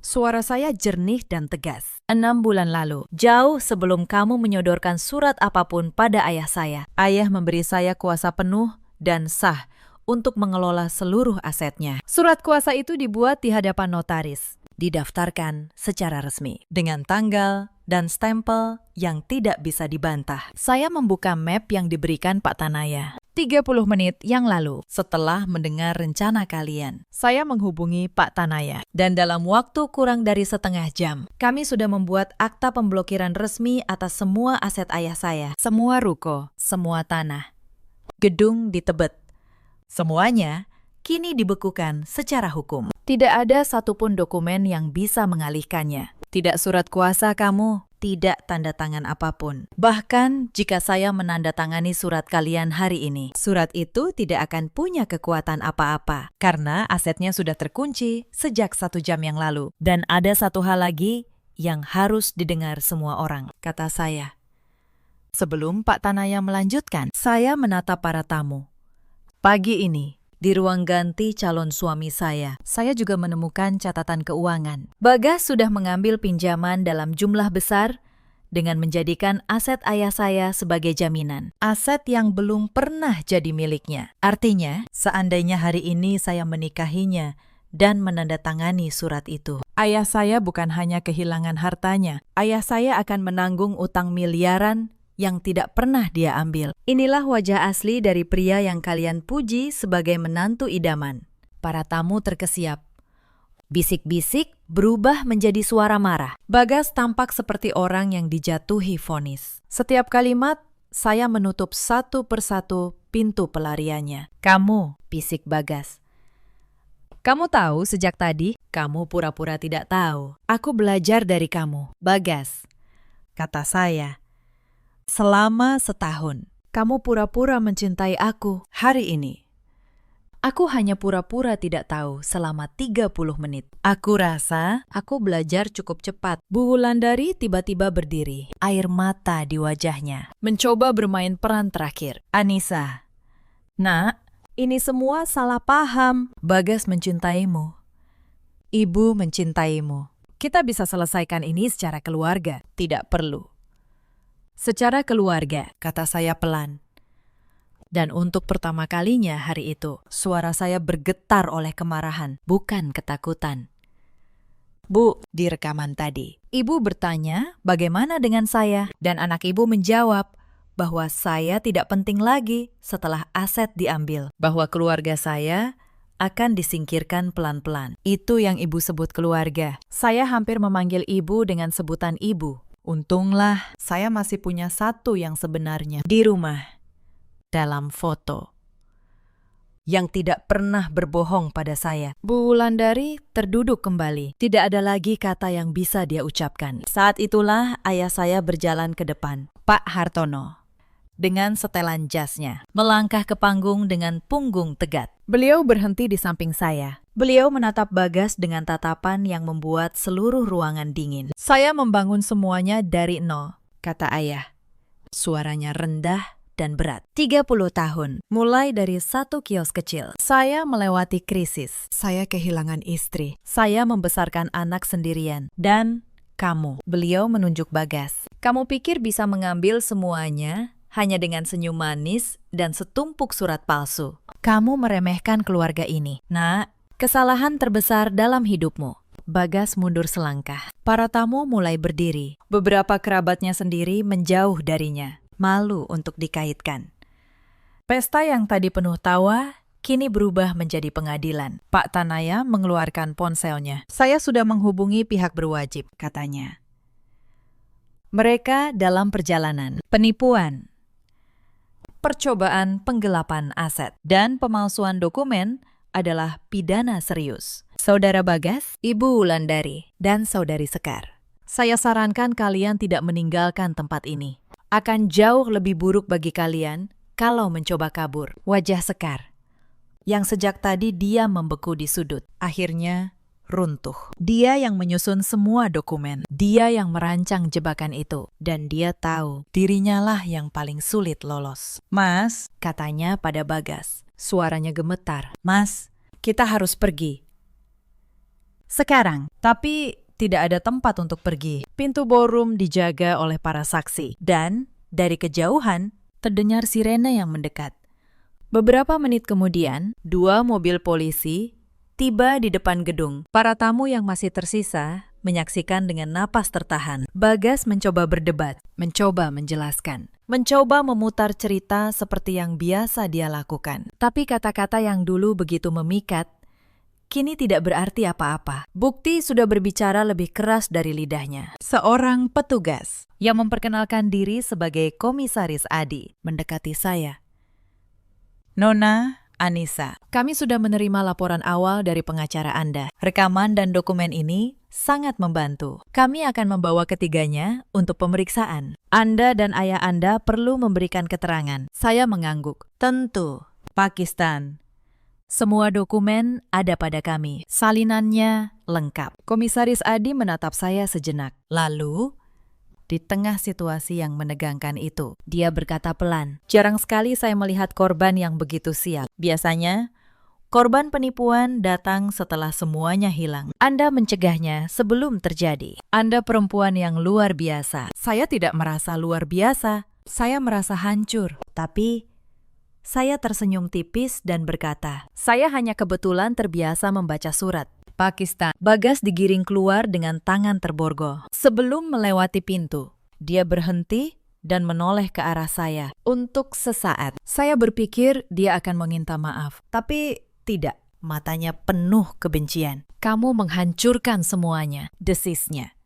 Speaker 1: Suara saya jernih dan tegas. 6 bulan lalu, jauh sebelum kamu menyodorkan surat apapun pada ayah saya, ayah memberi saya kuasa penuh dan sah untuk mengelola seluruh asetnya. Surat kuasa itu dibuat di hadapan notaris, didaftarkan secara resmi dengan tanggal dan stempel yang tidak bisa dibantah. Saya membuka map yang diberikan Pak Tanaya. 30 menit yang lalu, setelah mendengar rencana kalian, saya menghubungi Pak Tanaya. Dan dalam waktu kurang dari setengah jam, kami sudah membuat akta pemblokiran resmi atas semua aset ayah saya. Semua ruko, semua tanah, gedung di Tebet. Semuanya kini dibekukan secara hukum. Tidak ada satupun dokumen yang bisa mengalihkannya. Tidak surat kuasa kamu, tidak tanda tangan apapun. Bahkan jika saya menandatangani surat kalian hari ini, surat itu tidak akan punya kekuatan apa-apa karena asetnya sudah terkunci sejak 1 jam yang lalu. Dan ada satu hal lagi yang harus didengar semua orang, kata saya. Sebelum Pak Tanaya melanjutkan, saya menatap para tamu. Pagi ini, di ruang ganti calon suami saya juga menemukan catatan keuangan. Bagas sudah mengambil pinjaman dalam jumlah besar dengan menjadikan aset ayah saya sebagai jaminan. Aset yang belum pernah jadi miliknya. Artinya, seandainya hari ini saya menikahinya dan menandatangani surat itu, ayah saya bukan hanya kehilangan hartanya, ayah saya akan menanggung utang miliaran yang tidak pernah dia ambil. Inilah wajah asli dari pria yang kalian puji sebagai menantu idaman. Para tamu terkesiap. Bisik-bisik berubah menjadi suara marah. Bagas tampak seperti orang yang dijatuhi vonis. Setiap kalimat, saya menutup satu persatu pintu pelariannya. Kamu, bisik Bagas. Kamu tahu sejak tadi? Kamu pura-pura tidak tahu. Aku belajar dari kamu, Bagas. Kata saya. Selama setahun, kamu pura-pura mencintai aku hari ini. Aku hanya pura-pura tidak tahu selama 30 menit. Aku rasa aku belajar cukup cepat. Bu Wulandari tiba-tiba berdiri, air mata di wajahnya. Mencoba bermain peran terakhir. Anissa. Nak, ini semua salah paham. Bagas mencintaimu. Ibu mencintaimu. Kita bisa selesaikan ini secara keluarga. Tidak perlu. Secara keluarga, kata saya pelan. Dan untuk pertama kalinya hari itu, suara saya bergetar oleh kemarahan, bukan ketakutan. Bu, di rekaman tadi, ibu bertanya bagaimana dengan saya, dan anak ibu menjawab bahwa saya tidak penting lagi setelah aset diambil, bahwa keluarga saya akan disingkirkan pelan-pelan. Itu yang ibu sebut keluarga. Saya hampir memanggil ibu dengan sebutan ibu. Untunglah, saya masih punya satu yang sebenarnya di rumah, dalam foto, yang tidak pernah berbohong pada saya. Bu Wulandari terduduk kembali. Tidak ada lagi kata yang bisa dia ucapkan. Saat itulah ayah saya berjalan ke depan, Pak Hartono, dengan setelan jasnya, melangkah ke panggung dengan punggung tegak. Beliau berhenti di samping saya. Beliau menatap Bagas dengan tatapan yang membuat seluruh ruangan dingin. Saya membangun semuanya dari nol, kata ayah. Suaranya rendah dan berat. 30 tahun, mulai dari satu kios kecil. Saya melewati krisis. Saya kehilangan istri. Saya membesarkan anak sendirian. Dan kamu, beliau menunjuk Bagas. Kamu pikir bisa mengambil semuanya hanya dengan senyum manis dan setumpuk surat palsu. Kamu meremehkan keluarga ini. Nak, kesalahan terbesar dalam hidupmu. Bagas mundur selangkah. Para tamu mulai berdiri. Beberapa kerabatnya sendiri menjauh darinya. Malu untuk dikaitkan. Pesta yang tadi penuh tawa, kini berubah menjadi pengadilan. Pak Tanaya mengeluarkan ponselnya. Saya sudah menghubungi pihak berwajib, katanya. Mereka dalam perjalanan. Penipuan, percobaan penggelapan aset, dan pemalsuan dokumen adalah pidana serius. Saudara Bagas, Ibu Wulandari, dan Saudari Sekar. Saya sarankan kalian tidak meninggalkan tempat ini. Akan jauh lebih buruk bagi kalian kalau mencoba kabur. Wajah Sekar, yang sejak tadi dia membeku di sudut, akhirnya runtuh. Dia yang menyusun semua dokumen. Dia yang merancang jebakan itu. Dan dia tahu dirinya lah yang paling sulit lolos. Mas, katanya pada Bagas. Suaranya gemetar. Mas, kita harus pergi. Sekarang, tapi tidak ada tempat untuk pergi. Pintu ballroom dijaga oleh para saksi. Dan dari kejauhan, terdengar sirene yang mendekat. Beberapa menit kemudian, 2 mobil polisi tiba di depan gedung. Para tamu yang masih tersisa menyaksikan dengan napas tertahan. Bagas mencoba berdebat, mencoba menjelaskan, mencoba memutar cerita seperti yang biasa dia lakukan. Tapi kata-kata yang dulu begitu memikat, kini tidak berarti apa-apa. Bukti sudah berbicara lebih keras dari lidahnya. Seorang petugas yang memperkenalkan diri sebagai Komisaris Adi mendekati saya. Nona Anissa, kami sudah menerima laporan awal dari pengacara Anda. Rekaman dan dokumen ini sangat membantu. Kami akan membawa ketiganya untuk pemeriksaan. Anda dan ayah Anda perlu memberikan keterangan. Saya mengangguk. Tentu, Pakistan. Semua dokumen ada pada kami. Salinannya lengkap. Komisaris Adi menatap saya sejenak. Lalu, di tengah situasi yang menegangkan itu, dia berkata pelan, "Jarang sekali saya melihat korban yang begitu siap. Biasanya, korban penipuan datang setelah semuanya hilang. Anda mencegahnya sebelum terjadi. Anda perempuan yang luar biasa." Saya tidak merasa luar biasa. Saya merasa hancur. Tapi, saya tersenyum tipis dan berkata, "Saya hanya kebetulan terbiasa membaca surat." Pakistan. Bagas digiring keluar dengan tangan terborgol. Sebelum melewati pintu, dia berhenti dan menoleh ke arah saya. Untuk sesaat, saya berpikir dia akan meminta maaf. Tapi tidak, matanya penuh kebencian. "Kamu menghancurkan semuanya," desisnya.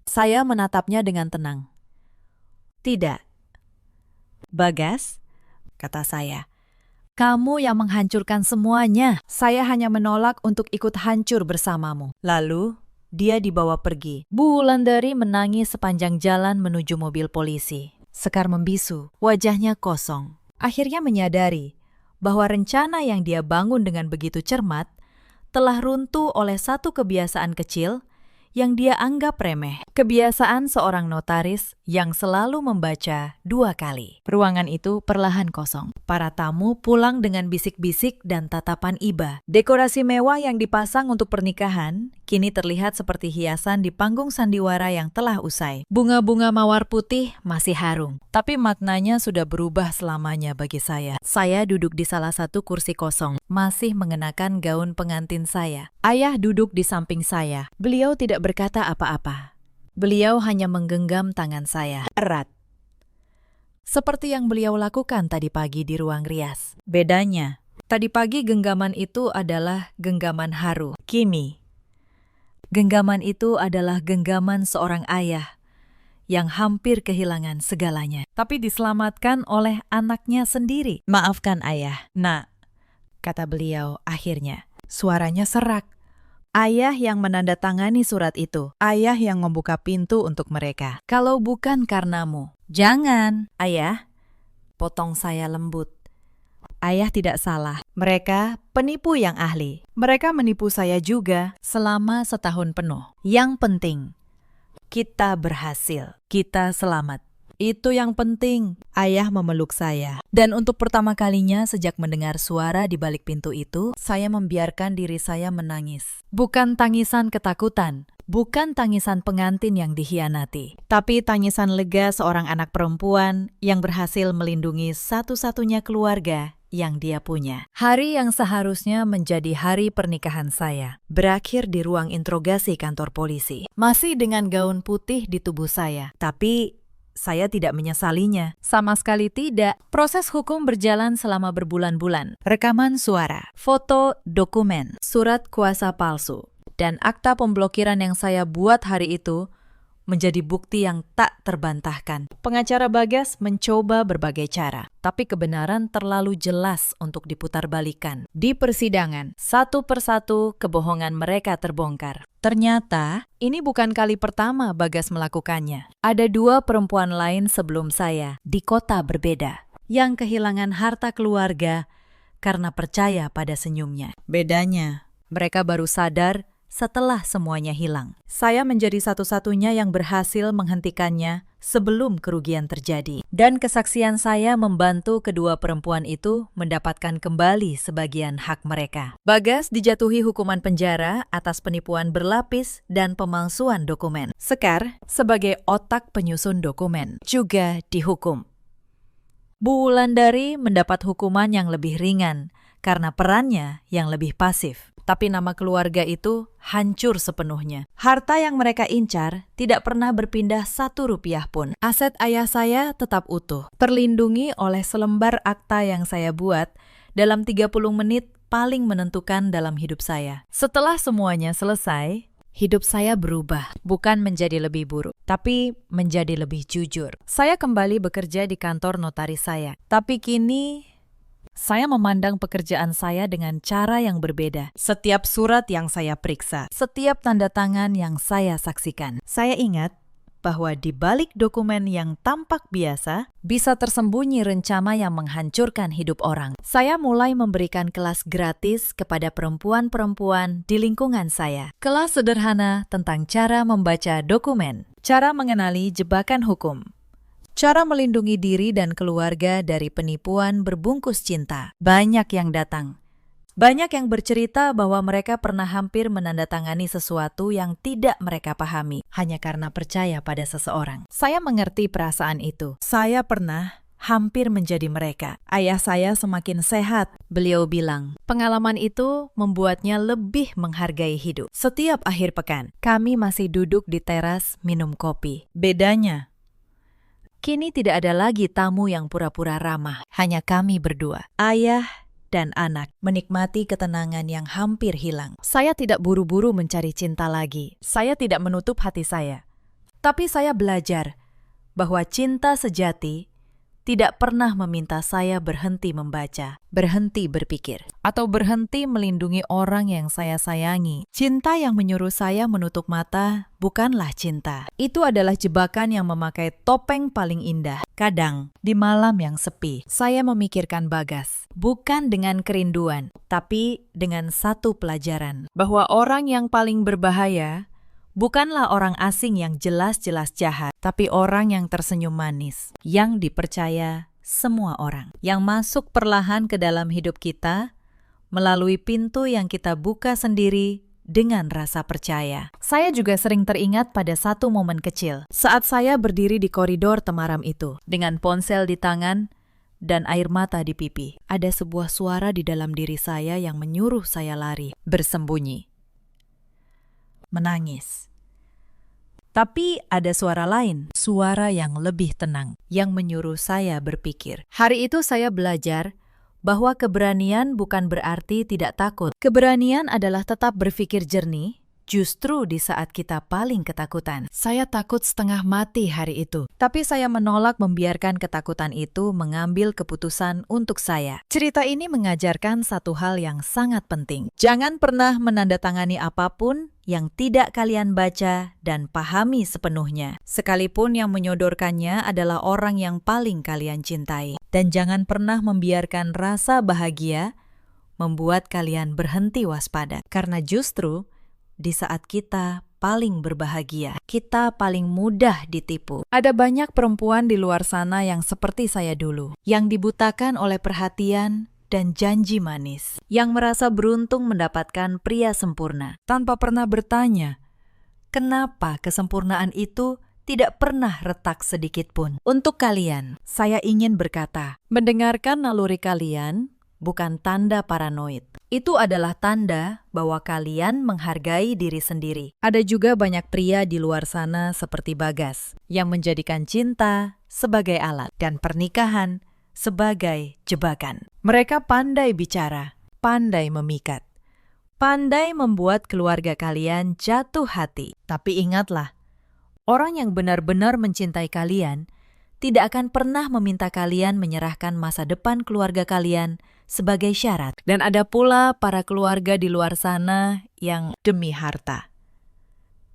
Speaker 1: Saya menatapnya dengan tenang. "Tidak, Bagas," kata saya. "Kamu yang menghancurkan semuanya. Saya hanya menolak untuk ikut hancur bersamamu." Lalu, dia dibawa pergi. Bu Wulandari menangis sepanjang jalan menuju mobil polisi. Sekar membisu, wajahnya kosong. Akhirnya menyadari bahwa rencana yang dia bangun dengan begitu cermat telah runtuh oleh satu kebiasaan kecil yang dia anggap remeh. Kebiasaan seorang notaris yang selalu membaca 2 kali. Ruangan itu perlahan kosong. Para tamu pulang dengan bisik-bisik dan tatapan iba. Dekorasi mewah yang dipasang untuk pernikahan kini terlihat seperti hiasan di panggung sandiwara yang telah usai. Bunga-bunga mawar putih masih harum, tapi maknanya sudah berubah selamanya bagi saya. Saya duduk di salah satu kursi kosong, masih mengenakan gaun pengantin saya. Ayah duduk di samping saya. Beliau tidak berkata apa-apa. Beliau hanya menggenggam tangan saya erat, seperti yang beliau lakukan tadi pagi di ruang rias. Bedanya, tadi pagi genggaman itu adalah genggaman haru. Kini, genggaman itu adalah genggaman seorang ayah yang hampir kehilangan segalanya, tapi diselamatkan oleh anaknya sendiri. "Maafkan ayah, nak," kata beliau akhirnya. Suaranya serak. Ayah yang menandatangani surat itu. Ayah yang membuka pintu untuk mereka. "Kalau bukan karenamu." "Jangan, ayah," potong saya lembut. Ayah tidak salah. Mereka penipu yang ahli. Mereka menipu saya juga selama setahun penuh. Yang penting, kita berhasil. Kita selamat. Itu yang penting. Ayah memeluk saya. Dan untuk pertama kalinya sejak mendengar suara di balik pintu itu, saya membiarkan diri saya menangis. Bukan tangisan ketakutan, bukan tangisan pengantin yang dikhianati, tapi tangisan lega seorang anak perempuan yang berhasil melindungi satu-satunya keluarga yang dia punya. Hari yang seharusnya menjadi hari pernikahan saya berakhir di ruang interogasi kantor polisi. Masih dengan gaun putih di tubuh saya, tapi saya tidak menyesalinya. Sama sekali tidak. Proses hukum berjalan selama berbulan-bulan. Rekaman suara, foto, dokumen, surat kuasa palsu, dan akta pemblokiran yang saya buat hari itu menjadi bukti yang tak terbantahkan. Pengacara Bagas mencoba berbagai cara, tapi kebenaran terlalu jelas untuk diputarbalikan. Di persidangan, satu persatu kebohongan mereka terbongkar. Ternyata, ini bukan kali pertama Bagas melakukannya. Ada 2 perempuan lain sebelum saya, di kota berbeda, yang kehilangan harta keluarga karena percaya pada senyumnya. Bedanya, mereka baru sadar setelah semuanya hilang. Saya menjadi satu-satunya yang berhasil menghentikannya sebelum kerugian terjadi. Dan kesaksian saya membantu kedua perempuan itu mendapatkan kembali sebagian hak mereka. Bagas dijatuhi hukuman penjara atas penipuan berlapis dan pemalsuan dokumen. Sekar, sebagai otak penyusun dokumen, juga dihukum. Bu Wulandari mendapat hukuman yang lebih ringan karena perannya yang lebih pasif. tapi nama keluarga itu hancur sepenuhnya. Harta yang mereka incar tidak pernah berpindah 1 rupiah pun. Aset ayah saya tetap utuh, terlindungi oleh selembar akta yang saya buat dalam 30 menit paling menentukan dalam hidup saya. Setelah semuanya selesai, hidup saya berubah, bukan menjadi lebih buruk, tapi menjadi lebih jujur. Saya kembali bekerja di kantor notaris saya, tapi kini saya memandang pekerjaan saya dengan cara yang berbeda. Setiap surat yang saya periksa, setiap tanda tangan yang saya saksikan, saya ingat bahwa di balik dokumen yang tampak biasa, bisa tersembunyi rencana yang menghancurkan hidup orang. Saya mulai memberikan kelas gratis kepada perempuan-perempuan di lingkungan saya. Kelas sederhana tentang cara membaca dokumen, cara mengenali jebakan hukum, cara melindungi diri dan keluarga dari penipuan berbungkus cinta. Banyak yang datang. Banyak yang bercerita bahwa mereka pernah hampir menandatangani sesuatu yang tidak mereka pahami hanya karena percaya pada seseorang. Saya mengerti perasaan itu. Saya pernah hampir menjadi mereka. Ayah saya semakin sehat, beliau bilang. Pengalaman itu membuatnya lebih menghargai hidup. Setiap akhir pekan, kami masih duduk di teras minum kopi. Bedanya, kini tidak ada lagi tamu yang pura-pura ramah. Hanya kami berdua. Ayah dan anak menikmati ketenangan yang hampir hilang. Saya tidak buru-buru mencari cinta lagi. Saya tidak menutup hati saya. Tapi saya belajar bahwa cinta sejati tidak pernah meminta saya berhenti membaca, berhenti berpikir, atau berhenti melindungi orang yang saya sayangi. Cinta yang menyuruh saya menutup mata bukanlah cinta. Itu adalah jebakan yang memakai topeng paling indah. Kadang, di malam yang sepi, saya memikirkan Bagas. Bukan dengan kerinduan, tapi dengan satu pelajaran. Bahwa orang yang paling berbahaya bukanlah orang asing yang jelas-jelas jahat, tapi orang yang tersenyum manis, yang dipercaya semua orang, yang masuk perlahan ke dalam hidup kita melalui pintu yang kita buka sendiri dengan rasa percaya. Saya juga sering teringat pada satu momen kecil, saat saya berdiri di koridor temaram itu, dengan ponsel di tangan dan air mata di pipi. Ada sebuah suara di dalam diri saya yang menyuruh saya lari, bersembunyi, menangis. Tapi ada suara lain, suara yang lebih tenang, yang menyuruh saya berpikir. Hari itu saya belajar bahwa keberanian bukan berarti tidak takut. Keberanian adalah tetap berpikir jernih, justru di saat kita paling ketakutan. Saya takut setengah mati hari itu, tapi saya menolak membiarkan ketakutan itu mengambil keputusan untuk saya. Cerita ini mengajarkan satu hal yang sangat penting. Jangan pernah menandatangani apapun yang tidak kalian baca dan pahami sepenuhnya, sekalipun yang menyodorkannya adalah orang yang paling kalian cintai. Dan jangan pernah membiarkan rasa bahagia membuat kalian berhenti waspada, karena justru di saat kita paling berbahagia, kita paling mudah ditipu. Ada banyak perempuan di luar sana yang seperti saya dulu, yang dibutakan oleh perhatian dan janji manis, yang merasa beruntung mendapatkan pria sempurna, tanpa pernah bertanya, kenapa kesempurnaan itu tidak pernah retak sedikit pun. Untuk kalian, saya ingin berkata, mendengarkan naluri kalian bukan tanda paranoid. Itu adalah tanda bahwa kalian menghargai diri sendiri. Ada juga banyak pria di luar sana seperti Bagas, yang menjadikan cinta sebagai alat dan pernikahan sebagai jebakan. Mereka pandai bicara, pandai memikat, pandai membuat keluarga kalian jatuh hati. Tapi ingatlah, orang yang benar-benar mencintai kalian tidak akan pernah meminta kalian menyerahkan masa depan keluarga kalian sebagai syarat. Dan ada pula para keluarga di luar sana yang demi harta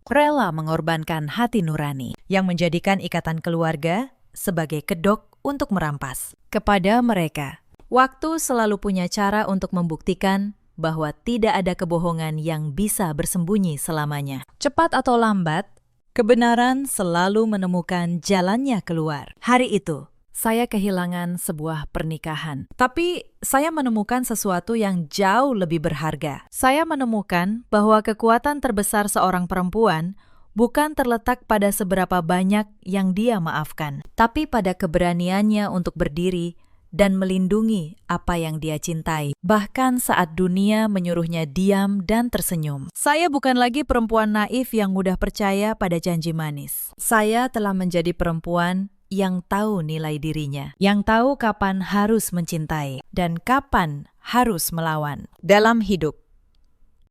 Speaker 1: rela mengorbankan hati nurani, yang menjadikan ikatan keluarga sebagai kedok untuk merampas. Kepada mereka, waktu selalu punya cara untuk membuktikan bahwa tidak ada kebohongan yang bisa bersembunyi selamanya. Cepat atau lambat, kebenaran selalu menemukan jalannya keluar. Hari itu, saya kehilangan sebuah pernikahan. Tapi saya menemukan sesuatu yang jauh lebih berharga. Saya menemukan bahwa kekuatan terbesar seorang perempuan bukan terletak pada seberapa banyak yang dia maafkan, tapi pada keberaniannya untuk berdiri dan melindungi apa yang dia cintai, bahkan saat dunia menyuruhnya diam dan tersenyum. Saya bukan lagi perempuan naif yang mudah percaya pada janji manis. Saya telah menjadi perempuan yang tahu nilai dirinya, yang tahu kapan harus mencintai dan kapan harus melawan. Dalam hidup,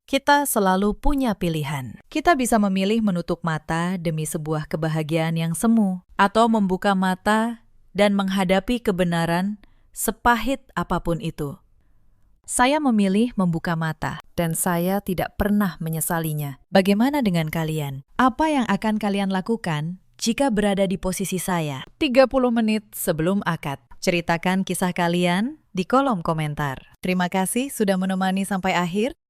Speaker 1: kita selalu punya pilihan. Kita bisa memilih menutup mata demi sebuah kebahagiaan yang semu, atau membuka mata dan menghadapi kebenaran sepahit apapun itu. Saya memilih membuka mata, dan saya tidak pernah menyesalinya. Bagaimana dengan kalian? Apa yang akan kalian lakukan jika berada di posisi saya? 30 menit sebelum akad. Ceritakan kisah kalian di kolom komentar. Terima kasih sudah menemani sampai akhir.